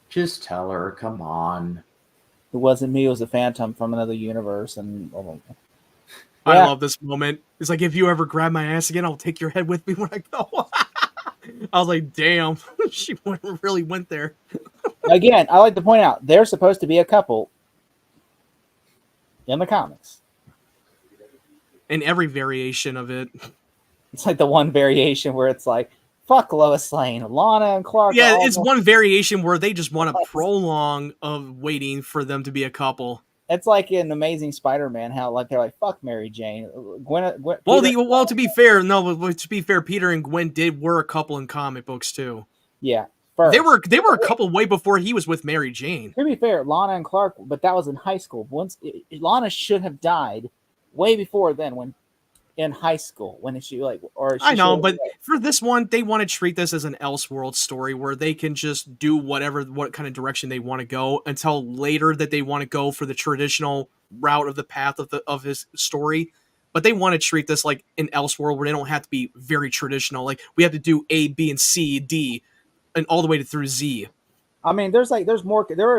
Just tell her, come on. It wasn't me. It was a phantom from another universe. And I yeah, love this moment. It's like, if you ever grab my ass again, I'll take your head with me when I go. I was like, damn, she really went there. again, I like to point out they're supposed to be a couple in the comics. In every variation of it. It's like the one variation where it's like, fuck Lois Lane, Lana and Clark. Yeah, Are it's one variation where they just want to almost- prolong of waiting for them to be a couple. It's like in Amazing Spider-Man, how like they're like, fuck Mary Jane. Gwen Well, to be fair, to be fair, Peter and Gwen were a couple in comic books too. yeah. They First, were a couple way before he was with Mary Jane. to be fair, Lana and Clark, but that was in high school. Lana should have died way before then, when in high school, when she like, or she I know, should but have, for this one, they want to treat this as an Elseworld story where they can just do what kind of direction they want to go until later that they want to go for the traditional route of the path of his story. But they want to treat this like an Elseworld where they don't have to be very traditional. Like we have to do A, B, and C, D, and all the way through Z. I mean, there is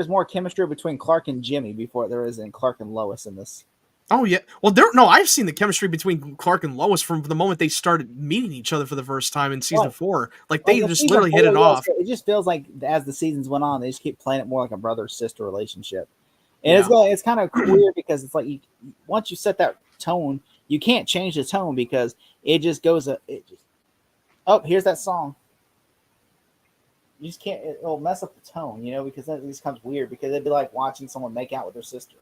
more chemistry between Clark and Jimmy before there is in Clark and Lois in this. Oh yeah, well I've seen the chemistry between Clark and Lois from the moment they started meeting each other for the first time in season 4. Like they just literally hit it off. It just feels like as the seasons went on, they just keep playing it more like a brother-sister relationship, and it's kind of weird because it's like once you set that tone, you can't change the tone because it just goes. Oh, here's that song. You just can't. It'll mess up the tone, because that just becomes weird because it'd be like watching someone make out with their sister.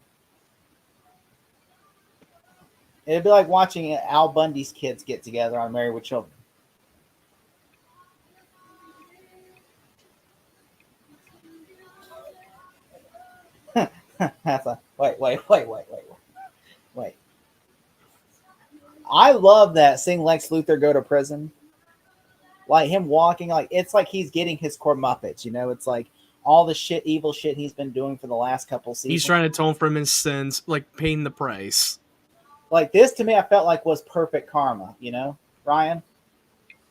It'd be like watching Al Bundy's kids get together on Married with Children. Wait. I love that seeing Lex Luthor go to prison. Like him walking, like it's like he's getting his core Muppets, It's like all the evil shit he's been doing for the last couple seasons. He's trying to atone for his sins, like paying the price. Like this to me, I felt like was perfect karma, Ryan?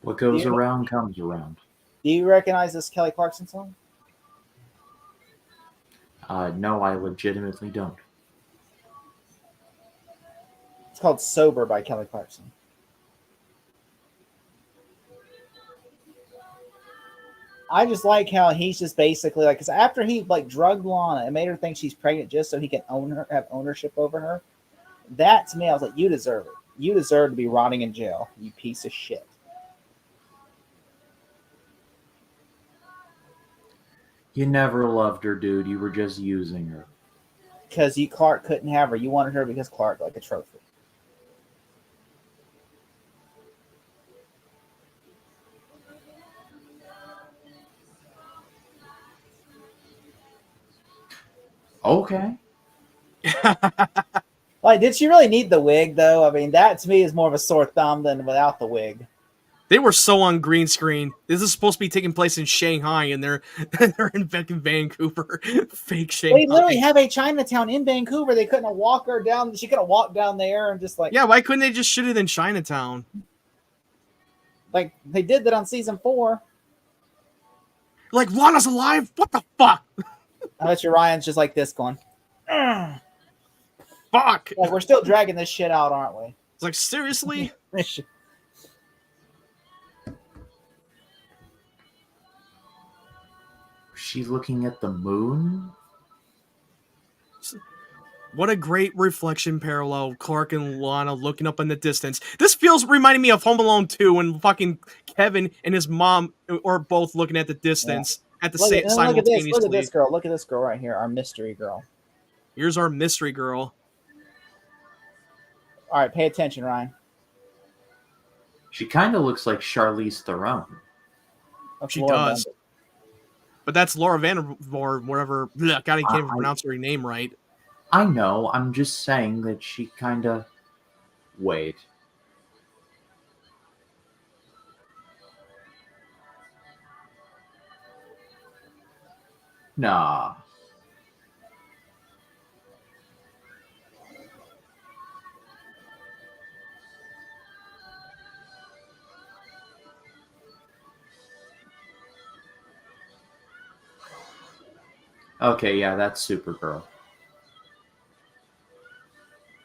What goes around comes around. Do you recognize this Kelly Clarkson song? No, I legitimately don't. It's called Sober by Kelly Clarkson. I just like how he's just basically like, because after he like drugged Lana and made her think she's pregnant just so he can have ownership over her, that to me, I was like, you deserve it. You deserve to be rotting in jail, you piece of shit. You never loved her, dude. You were just using her. Because Clark couldn't have her. You wanted her because Clark like a trophy. Okay. Like, did she really need the wig, though? I mean, that to me is more of a sore thumb than without the wig. They were so on green screen. This is supposed to be taking place in Shanghai, and they're in Vancouver. Fake Shanghai. They literally have a Chinatown in Vancouver. They couldn't have walked her down. She could have walked down there and just like... Yeah, why couldn't they just shoot it in Chinatown? Like, they did that on season 4. Like, Lana's alive? What the fuck? I bet you Ryan's just like this going... Ugh. Fuck! Like, we're still dragging this shit out, aren't we? It's like, seriously? Was she looking at the moon? What a great reflection parallel. Clark and Lana looking up in the distance. This reminding me of Home Alone 2 when fucking Kevin and his mom are both looking at the distance at the simultaneously. Look at this girl. Look at this girl right here. Our mystery girl. Here's our mystery girl. All right, pay attention, Ryan. She kind of looks like Charlize Theron. She does. But that's Laura Vandervoort, whatever. God, I can't even pronounce her name right. I know. I'm just saying that she kind of... Wait. Nah. Okay, yeah, that's Supergirl.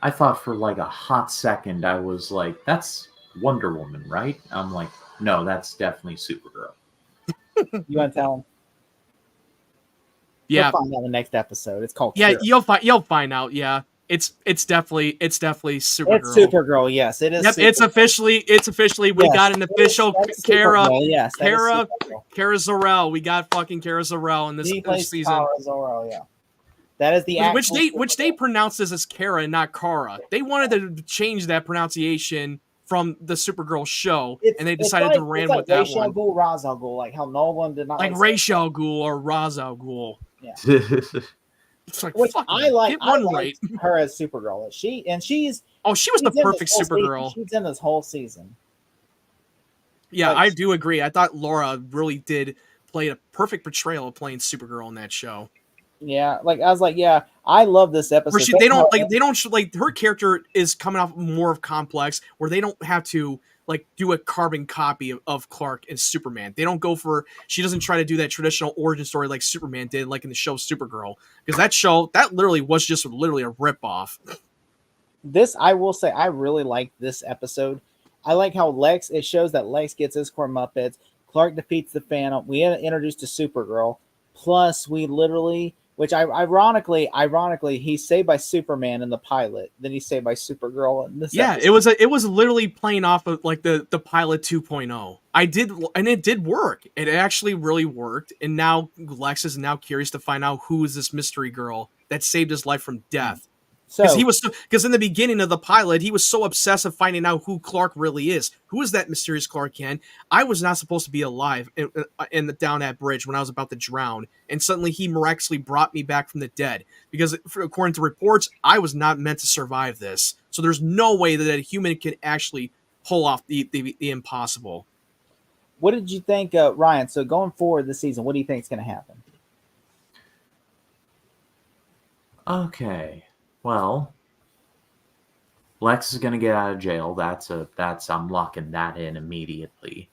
I thought for like a hot second, I was like, that's Wonder Woman, right? I'm like, no, that's definitely Supergirl. You want to tell him? Yeah, You'll find out in the next episode. It's called yeah, Kira. you'll find out. Yeah, it's definitely Supergirl. It's Supergirl. Yes, it is. Yep, Supergirl. it's officially we Yes, got an official that is Kara Supergirl. Yes, that is Supergirl. Kara Zor-El. We got fucking Kara Zor-El in this He plays season. Kara Zor-El, yeah. That is the Which they pronounced this as Kara and not Kara. They wanted to change that pronunciation from the Supergirl show, and they decided to ran with that Ra's al one. Ghul, Ra's al Ghul, like how no one did not Like Ra's al Ghul or Ra's al Ghul. Yeah. It's like, which fuck, I like. get one I right. Her as Supergirl. She's she was the perfect Supergirl. She's in this whole season. Yeah, I do agree. I thought Laura really did play a perfect portrayal of playing Supergirl in that show. Yeah, like I was like, yeah, I love this episode. Where they don't her character is coming off more of complex, where they don't have to like do a carbon copy of Clark and Superman. They don't go for, she doesn't try to do that traditional origin story like Superman did, like in the show Supergirl, because that literally was just literally a ripoff. This, I will say, I really like this episode. I like how it shows that Lex gets his Muppets. Clark defeats the Phantom. We introduced to Supergirl. Plus, we literally, which ironically, he's saved by Superman in the pilot. Then he's saved by Supergirl in this. Yeah, episode. it was literally playing off of like the pilot 2.0. It did work. It actually really worked. And now Lex is now curious to find out who is this mystery girl that saved his life from death. Because in the beginning of the pilot, he was so obsessed with finding out who Clark really is. Who is that mysterious Clark Kent? I was not supposed to be alive down that bridge when I was about to drown, and suddenly he miraculously brought me back from the dead. Because according to reports, I was not meant to survive this. So there's no way that a human can actually pull off the impossible. What did you think, Ryan? So going forward this season, what do you think is going to happen? Okay. Well, Lex is going to get out of jail. I'm locking that in immediately.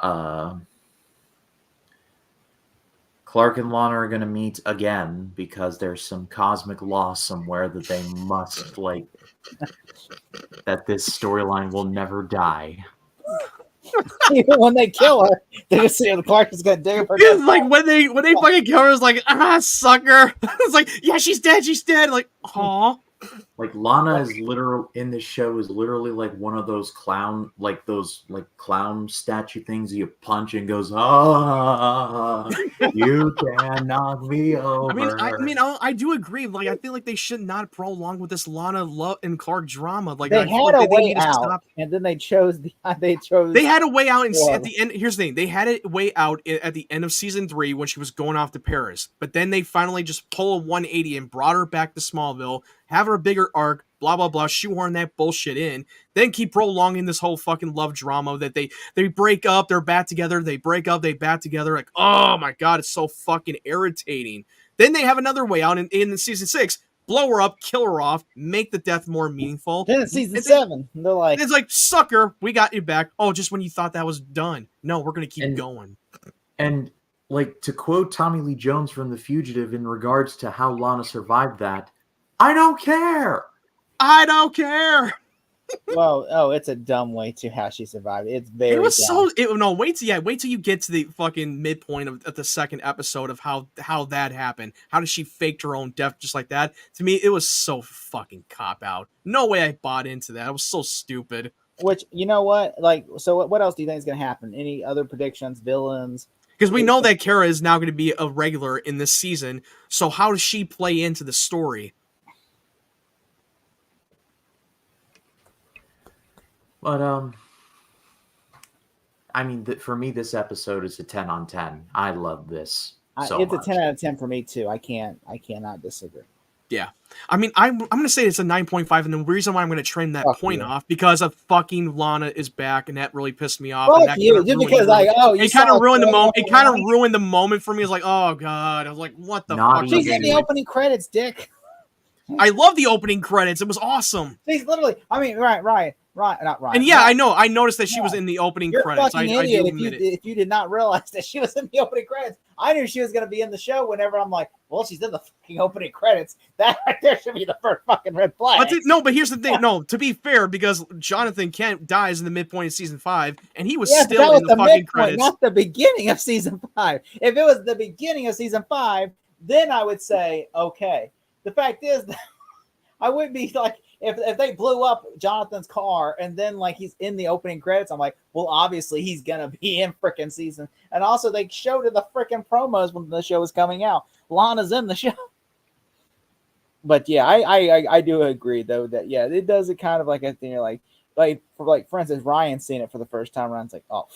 Clark and Lana are going to meet again because there's some cosmic law somewhere that they must that this storyline will never die. Even when they kill her, they just see Clark is gonna dig her. It's like when they fucking kill her, it's like, sucker. It's like, yeah, she's dead. Like, aw. Like Lana is literal in this show is literally like one of those clown statue things you punch and goes, you can knock me over. I do agree. Like, I feel like they should not prolong with this Lana and Clark drama. Like, they had a way out, and then they had a way out. And at the end, here's the thing: they had a way out at the end of season 3 when she was going off to Paris. But then they finally just pull a 180 and brought her back to Smallville. Have her a bigger arc, blah, blah, blah, shoehorn that bullshit in, then keep prolonging this whole fucking love drama that they break up, they're back together, they break up, they back together. Like, oh my God, it's so fucking irritating. Then they have another way out in season 6, blow her up, kill her off, make the death more meaningful. Then in season 7, they're like, it's like, sucker, we got you back. Oh, just when you thought that was done. No, we're going to keep going. And like, to quote Tommy Lee Jones from The Fugitive in regards to how Lana survived that, I don't care. Well, it's a dumb way to how she survived. It's very. It was dumb. wait till you get to the fucking midpoint of the second episode of how that happened. How did she fake her own death just like that? To me, it was so fucking cop out. No way I bought into that. It was so stupid. Which, you know what? Like, so what else do you think is going to happen? Any other predictions, villains? Because we know that Kara is now going to be a regular in this season. So how does she play into the story? But I mean, for me, this episode is a 10 on 10. I love this. It's a 10 out of 10 for me too. I cannot disagree. Yeah, I mean, I'm gonna say it's a 9.5, and the reason why I'm gonna trend that point off because of fucking Lana is back, and that really pissed me off. Fuck you, just because it kind of ruined the moment. It kind of ruined the moment for me. It's like, oh God, I was like, what the fuck? She's in the opening credits, Dick. I love the opening credits. It was awesome. She's literally. I mean, right, not right. And yeah, I know. I noticed that she was in the opening You're credits. a fucking I idiot do admit it. if you did not realize that she was in the opening credits. I knew she was going to be in the show whenever I'm like, well, she's in the fucking opening credits. That right there should be the first fucking red flag. But here's the thing. No, to be fair, because Jonathan Kent dies in the midpoint of season 5, and he was still in the fucking credits. Not the beginning of season 5. If it was the beginning of season 5, then I would say, okay. The fact is, I wouldn't be like, if they blew up Jonathan's car and then like he's in the opening credits, I'm like, well, obviously he's gonna be in freaking season. And also they showed in the freaking promos when the show was coming out, Lana's in the show. But yeah, I do agree though that yeah, it does it kind of like a thing like for instance, Ryan seeing it for the first time around, it's like, oh,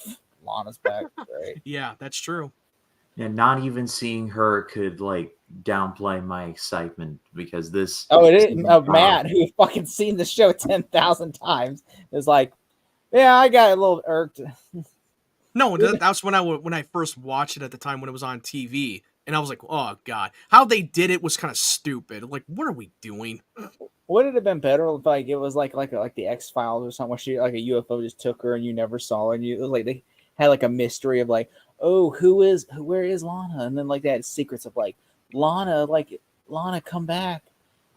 Lana's back, right? Yeah, that's true. And not even seeing her could like downplay my excitement because this. Oh, it is Matt, who fucking seen the show 10,000 times, is like, yeah, I got a little irked. No, that's when I first watched it at the time when it was on TV, and I was like, oh god, how they did it was kind of stupid. Like, what are we doing? Would it have been better if like it was like the X-Files or something where she like a UFO just took her and you never saw her and you like they had like a mystery of like, oh, where is Lana? And then like they had secrets of like Lana, come back,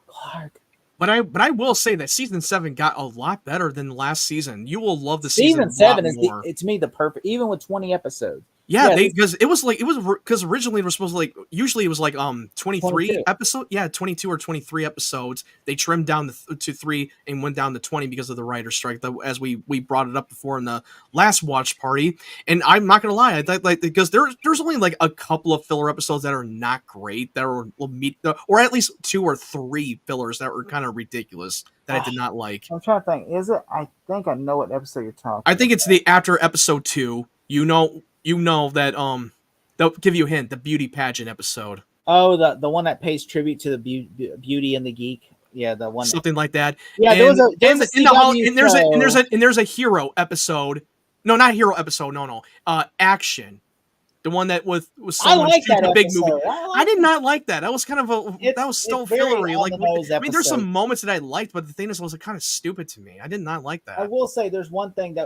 Clark. But I will say that season 7 got a lot better than last season. You will love the season 7 is more. To me the perfect, even with 20 episodes. Yeah, because it was originally it was supposed to like usually it was like 23 episodes. Yeah, 22 or 23 episodes. They trimmed down to 3 and went down to 20 because of the writer's strike. As we brought it up before in the last watch party. And I'm not gonna lie, I thought like because there's only like a couple of filler episodes that are not great, that were or at least 2 or 3 fillers that were kind of ridiculous that I did not like. I'm trying to think. Is it? I think I know what episode you're talking. I think it's the after episode 2. You know that they'll give you a hint, the beauty pageant episode. Oh, the one that pays tribute to the Beauty and the Geek. Yeah, the one something like that. Yeah, there's a hero episode. No, not hero episode. No. Action. The one that was someone shooting a big movie. I did not like that. That was kind of that was so fillery. Like, I mean, there's some moments that I liked, but the thing is, was kind of stupid to me. I did not like that. I will say there is one thing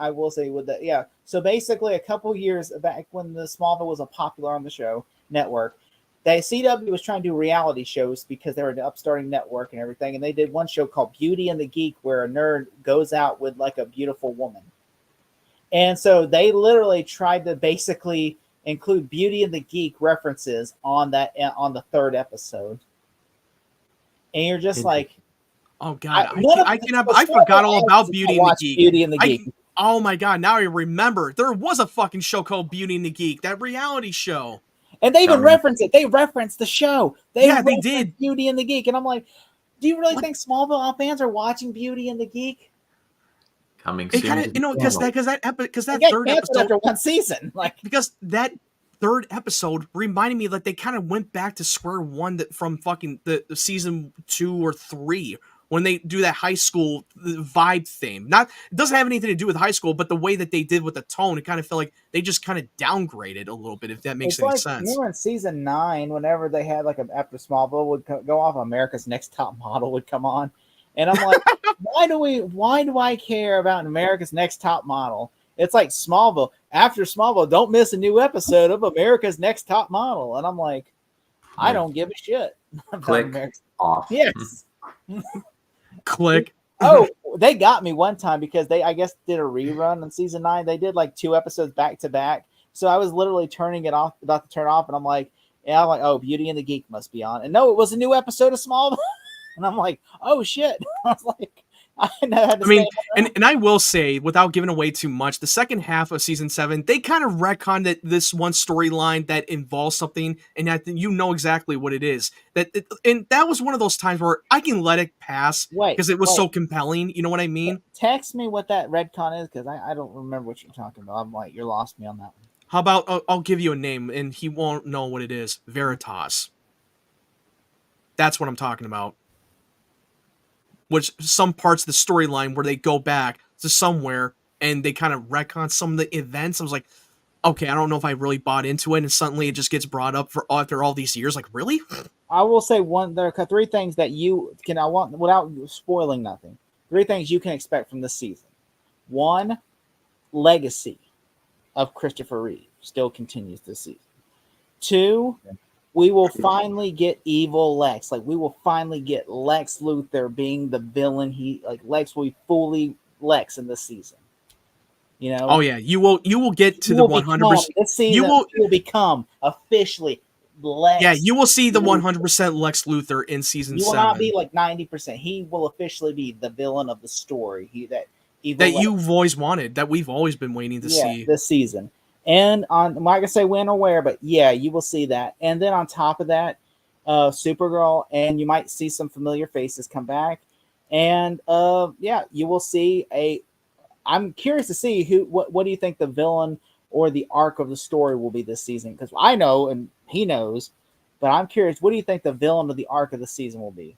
I will say with that. Yeah. So basically, a couple years back when the Smallville was a popular on the show network, the CW was trying to do reality shows because they were an upstarting network and everything, and they did one show called Beauty and the Geek where a nerd goes out with like a beautiful woman. And so they literally tried to basically include Beauty and the Geek references on the 3rd episode. And you're just like, oh god, I forgot all about Beauty and the Geek. Oh my god, now I remember. There was a fucking show called Beauty and the Geek, that reality show. And they even reference it. They referenced the show. They did. Beauty and the Geek. And I'm like, do you really think Smallville fans are watching Beauty and the Geek? Coming soon. Because that third episode after one season, because that third episode reminded me that they kind of went back to square one from fucking the season 2 or 3 when they do that high school vibe theme. It doesn't have anything to do with high school, but the way that they did with the tone, it kind of felt like they just kind of downgraded a little bit, if that makes any sense. Remember in season 9, whenever they had after Smallville would go off, America's Next Top Model would come on. And I'm like, why do I care about America's Next Top Model? It's like Smallville. After Smallville, don't miss a new episode of America's Next Top Model. And I'm like, I don't give a shit. Click off. Yes. Click. Oh, they got me one time because they, I guess, did a rerun on season 9. They did like 2 episodes back to back. So I was literally turning it off, about to turn it off. And I'm like, oh, Beauty and the Geek must be on. And no, it was a new episode of Smallville. And I'm like, oh shit. I was like, and I will say, without giving away too much, the second half of season 7, they kind of retconned this one storyline that involves something, and you know exactly what it is. And that was one of those times where I can let it pass because it was so compelling. You know what I mean? Text me what that retcon is, because I don't remember what you're talking about. I'm like, you lost me on that one. How about I'll give you a name, and he won't know what it is. Veritas. That's what I'm talking about. Which some parts of the storyline where they go back to somewhere and they kind of retcon some of the events. I was like, okay, I don't know if I really bought into it. And suddenly it just gets brought up after all these years. Like, really? I will say there are three things that you can. I want without spoiling nothing. Three things you can expect from this season. One, legacy of Christopher Reeve still continues this season. Two, we will finally get evil Lex. Like we will finally get Lex Luthor being the villain. Lex will be fully Lex in this season. You know. Oh yeah, you will get to the 100%. This season, you will become officially Lex. Yeah, you will see the 100% Lex Luthor in season 7. You will not be like 90%. He will officially be the villain of the story. You've always wanted, that we've always been waiting to see this season. And I'm not gonna say when or where, but yeah, you will see that. And then on top of that, Supergirl, and you might see some familiar faces come back. And you will see I'm curious to see what do you think the villain or the arc of the story will be this season? Because I know and he knows, but I'm curious, what do you think the villain of the arc of the season will be?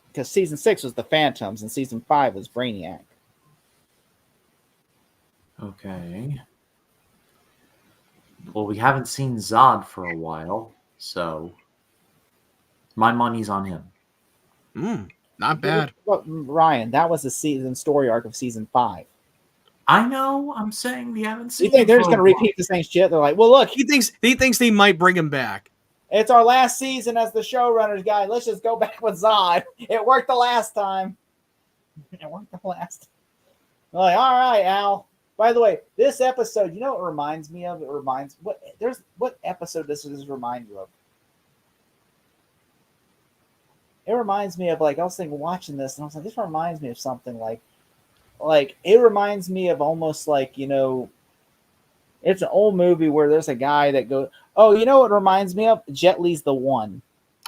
Because season 6 was the Phantoms and season 5 was Brainiac. Okay. Well, we haven't seen Zod for a while, so my money's on him. Not bad. But Ryan, that was the season story arc of season 5. I know. I'm saying we haven't seen. You think they're just going to repeat the same shit? They're like, well, look. He thinks they might bring him back. It's our last season as the showrunners, guy. Let's just go back with Zod. It worked the last time. Like, all right, Al. By the way, this episode, you know what it reminds me of? What episode does this remind you of? It reminds me of, like, I was thinking watching this, and I was like, this reminds me of something like it reminds me of almost like, you know, it's an old movie where there's a guy that goes, oh, you know what it reminds me of? Jet Li's The One.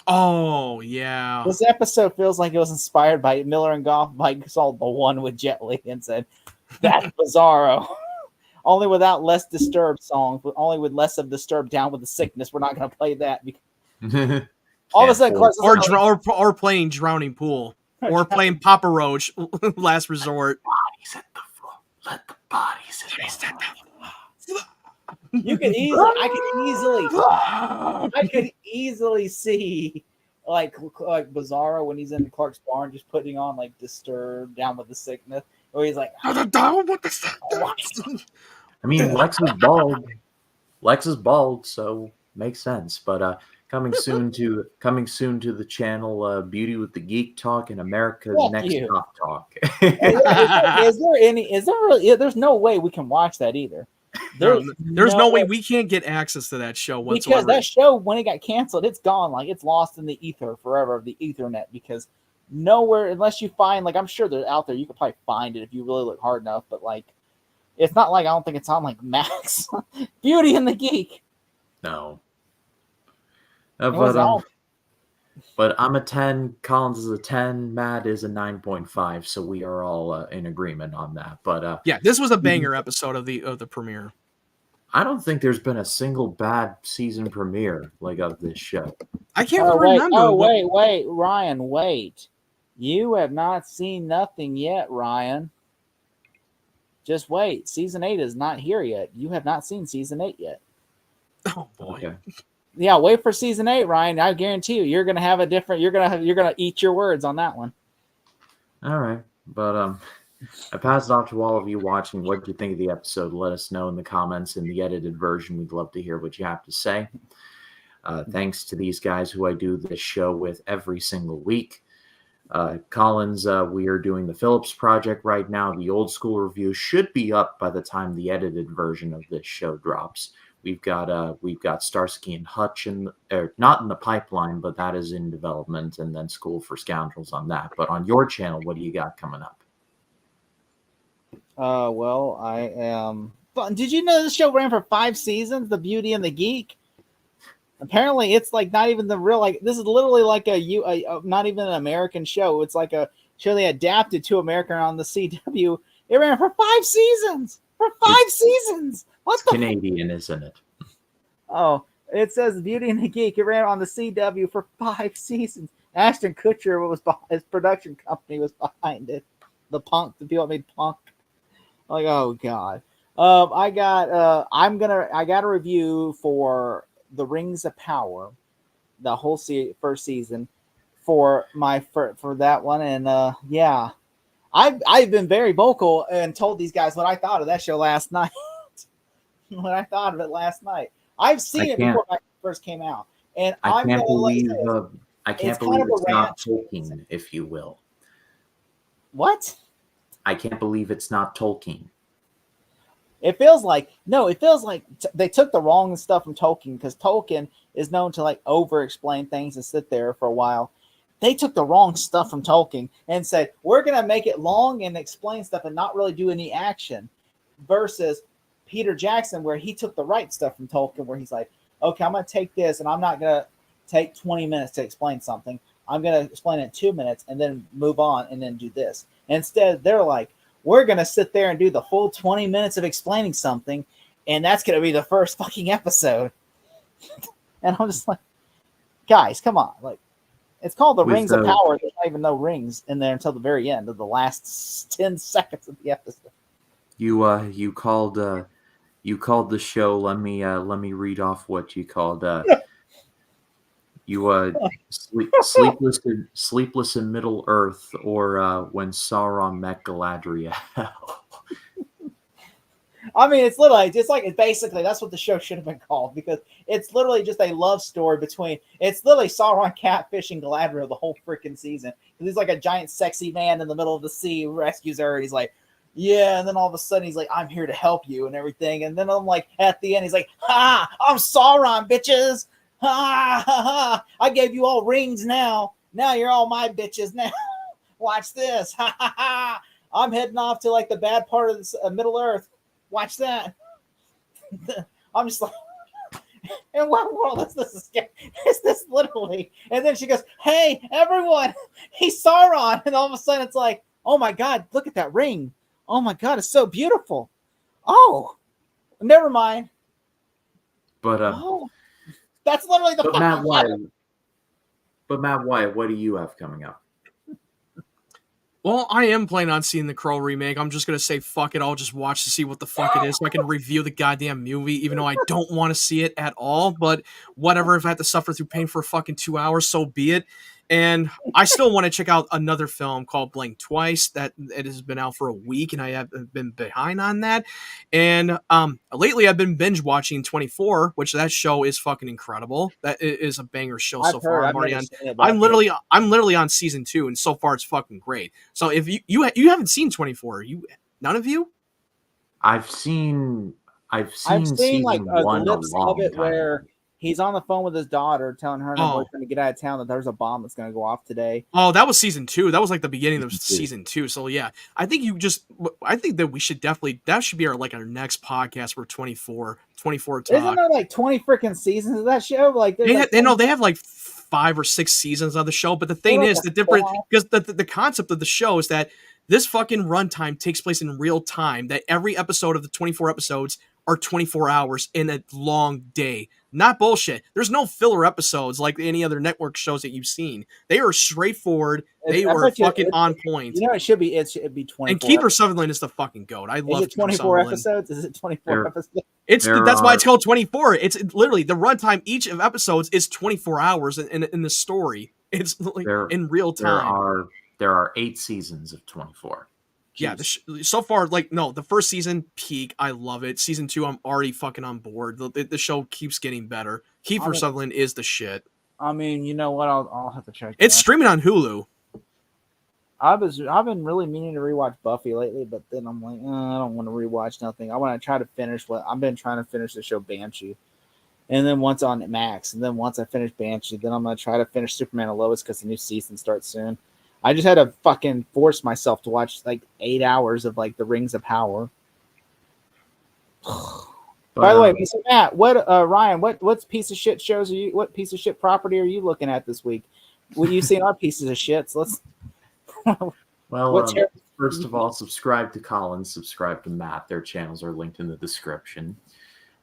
Oh, yeah. This episode feels like it was inspired by Miller and Goff. Mike saw The One with Jet Li and said, that's Bizarro. Only without less disturbed songs, but only with less of Disturbed Down with the Sickness. We're not going to play that. All of a sudden, or playing Drowning Pool. Or playing Papa Roach, Last Resort. Bodies at the floor. Let the bodies at the floor. I could easily see like Bizarro when he's in Clark's barn just putting on like Disturbed, Down with the Sickness, where he's like down with the sickness. I mean, Lex is bald. Lex is bald, so makes sense. But coming soon to the channel, Beauty with the Geek Talk and America's Next Top Talk. Is there really? There's no way we can watch that either. There's no way we can't get access to that show whatsoever. Because that show, when it got canceled, it's gone. Like, it's lost in the ether forever, of the Ethernet. Because nowhere, unless you find, like, I'm sure they're out there. You could probably find it if you really look hard enough. But like, it's not like, I don't think it's on like Max. Beauty and the Geek. No. But I'm a 10. Collins is a 10. Matt is a 9.5. So we are all in agreement on that. But yeah, this was a banger episode of the premiere. I don't think there's been a single bad season premiere like of this show. I can't remember. Wait, Ryan, wait. You have not seen nothing yet, Ryan. Just wait. Season 8 is not here yet. You have not seen season 8 yet. Oh boy. Okay. Yeah, wait for season 8, Ryan. I guarantee you're gonna have a different. You're gonna eat your words on that one. All right, but I pass it off to all of you watching. What do you think of the episode? Let us know in the comments. In the edited version, we'd love to hear what you have to say. Thanks to these guys who I do this show with every single week. Collins, we are doing the Phillips Project right now. The old school review should be up by the time the edited version of this show drops. We've got Starsky and Hutch not in the pipeline, but that is in development, and then School for Scoundrels on that. But on your channel, what do you got coming up? Well, I am. Did you know this show ran for 5 seasons? The Beauty and the Geek. Apparently, it's like not even the real. Like, this is literally like a not even an American show. It's like a show they adapted to America on the CW. It ran for 5 seasons. Seasons. What's Canadian, isn't it? Oh, it says Beauty and the Geek. It ran on the CW for 5 seasons. Ashton Kutcher his production company was behind it. The people that made Punk. Like, oh god. I got a review for The Rings of Power, the whole first season for that one, and yeah, I've been very vocal and told these guys what I thought of that show last night. When I thought of it last night, I've seen it before it first came out, and I can't believe it's not ranch. Tolkien, if you will. What? I can't believe it's not Tolkien. It feels like they took the wrong stuff from Tolkien, because Tolkien is known to like over explain things and sit there for a while. They took the wrong stuff from Tolkien and said, we're going to make it long and explain stuff and not really do any action, versus Peter Jackson, where he took the right stuff from Tolkien, where he's like, okay, I'm going to take this and I'm not going to take 20 minutes to explain something. I'm going to explain it in 2 minutes and then move on and then do this. Instead, they're like, we're going to sit there and do the full 20 minutes of explaining something, and that's going to be the first fucking episode. And I'm just like, guys, come on. Like, it's called The Rings of Power. There's not even no rings in there until the very end of the last 10 seconds of the episode. You called the show. Let me read off what you called. Sleepless in Middle Earth, or When Sauron Met Galadriel. I mean, it's literally basically that's what the show should have been called, because it's literally just a love story between. It's literally Sauron catfishing Galadriel the whole freaking season. He's like a giant sexy man in the middle of the sea who rescues her, and he's like, yeah, and then all of a sudden he's like, I'm here to help you and everything. And then I'm like, at the end, he's like, ha, I'm Sauron, bitches. Ha, ha, ha. I gave you all rings now. Now you're all my bitches now. Watch this. Ha, ha, ha. I'm heading off to like the bad part of this, Middle Earth. Watch that. I'm just like, in what world is this? Is this literally? And then she goes, hey, everyone, he's Sauron. And all of a sudden it's like, oh my God, look at that ring. Oh my God, it's so beautiful. Oh, never mind. But that's literally the. But Matt Wyatt, what do you have coming up? Well, I am planning on seeing the Crow remake. I'm just going to say, fuck it. I'll just watch to see what the fuck it is so I can review the goddamn movie, even though I don't want to see it at all. But whatever, if I have to suffer through pain for fucking 2 hours, so be it. And I still want to check out another film called Blink Twice. That it has been out for a week, and I have been behind on that. And lately, I've been binge watching 24, which that show is fucking incredible. That is a banger show so far. I'm literally on season 2, and so far it's fucking great. So if you haven't seen 24, none of you? I've seen season like one glimpse a long of it time. Where he's on the phone with his daughter, telling her and her boyfriend to get out of town, that there's a bomb that's going to go off today. Oh, that was season 2. That was like the beginning of season 2. So yeah, I think that we should definitely, that should be our next podcast for 24 talk. Isn't there like 20 freaking seasons of that show? Like they have like 5 or 6 seasons of the show. But the thing is, the difference, because the concept of the show is that this fucking runtime takes place in real time. That every episode of the 24 episodes are 24 hours in a long day. Not bullshit. There's no filler episodes like any other network shows that you've seen. They are straightforward. They were fucking on point. You know, it should be 24. And Kiefer Sutherland is the fucking goat. I love it. 24 episodes? Is it 24 episodes? That's why it's called 24. It's literally the runtime. Each of episodes is 24 hours in the story. It's like in real time. There are 8 seasons of 24. Yeah, so far, the first season, peak. I love it. Season 2, I'm already fucking on board. The show keeps getting better. Kiefer Sutherland is the shit. I mean, you know what? I'll have to check. It's streaming on Hulu. I've been really meaning to rewatch Buffy lately, but then I'm like, I don't want to rewatch nothing. I want to try to finish I've been trying to finish the show Banshee, and then once on Max, and then once I finish Banshee, then I'm gonna try to finish Superman and Lois because the new season starts soon. I just had to fucking force myself to watch like 8 hours of like the Rings of Power. By the way, Mr. Matt, Ryan, what piece of shit shows are you? What piece of shit property are you looking at this week? What you seen our pieces of shit? So let's. First of all, subscribe to Collins, subscribe to Matt. Their channels are linked in the description.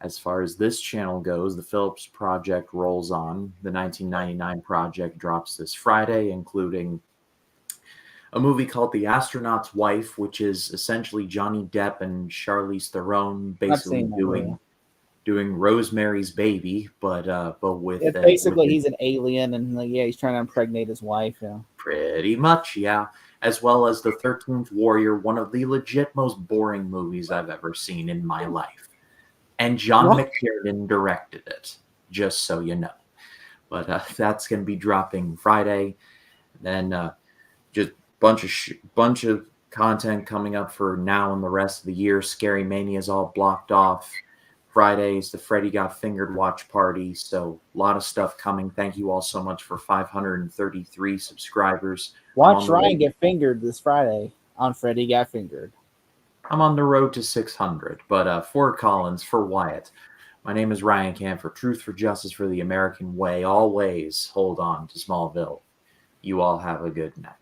As far as this channel goes, the Phillips Project rolls on. The 1999 project drops this Friday, including a movie called The Astronaut's Wife, which is essentially Johnny Depp and Charlize Theron basically doing Rosemary's Baby, but with It's basically he's an alien, and yeah, he's trying to impregnate his wife. Yeah. pretty much, yeah. As well as the 13th Warrior, one of the legit most boring movies I've ever seen in my life. And John What? McTiernan directed it, just so you know. But that's going to be dropping Friday. Then just bunch of content coming up for now and the rest of the year. Scary Mania is all blocked off. Fridays, the Freddy Got Fingered watch party. So a lot of stuff coming. Thank you all so much for 533 subscribers. Watch Ryan get fingered this Friday on Freddy Got Fingered. I'm on the road to 600. But for Collins, for Wyatt, my name is Ryan Camp for Truth for Justice for the American Way. Always hold on to Smallville. You all have a good night.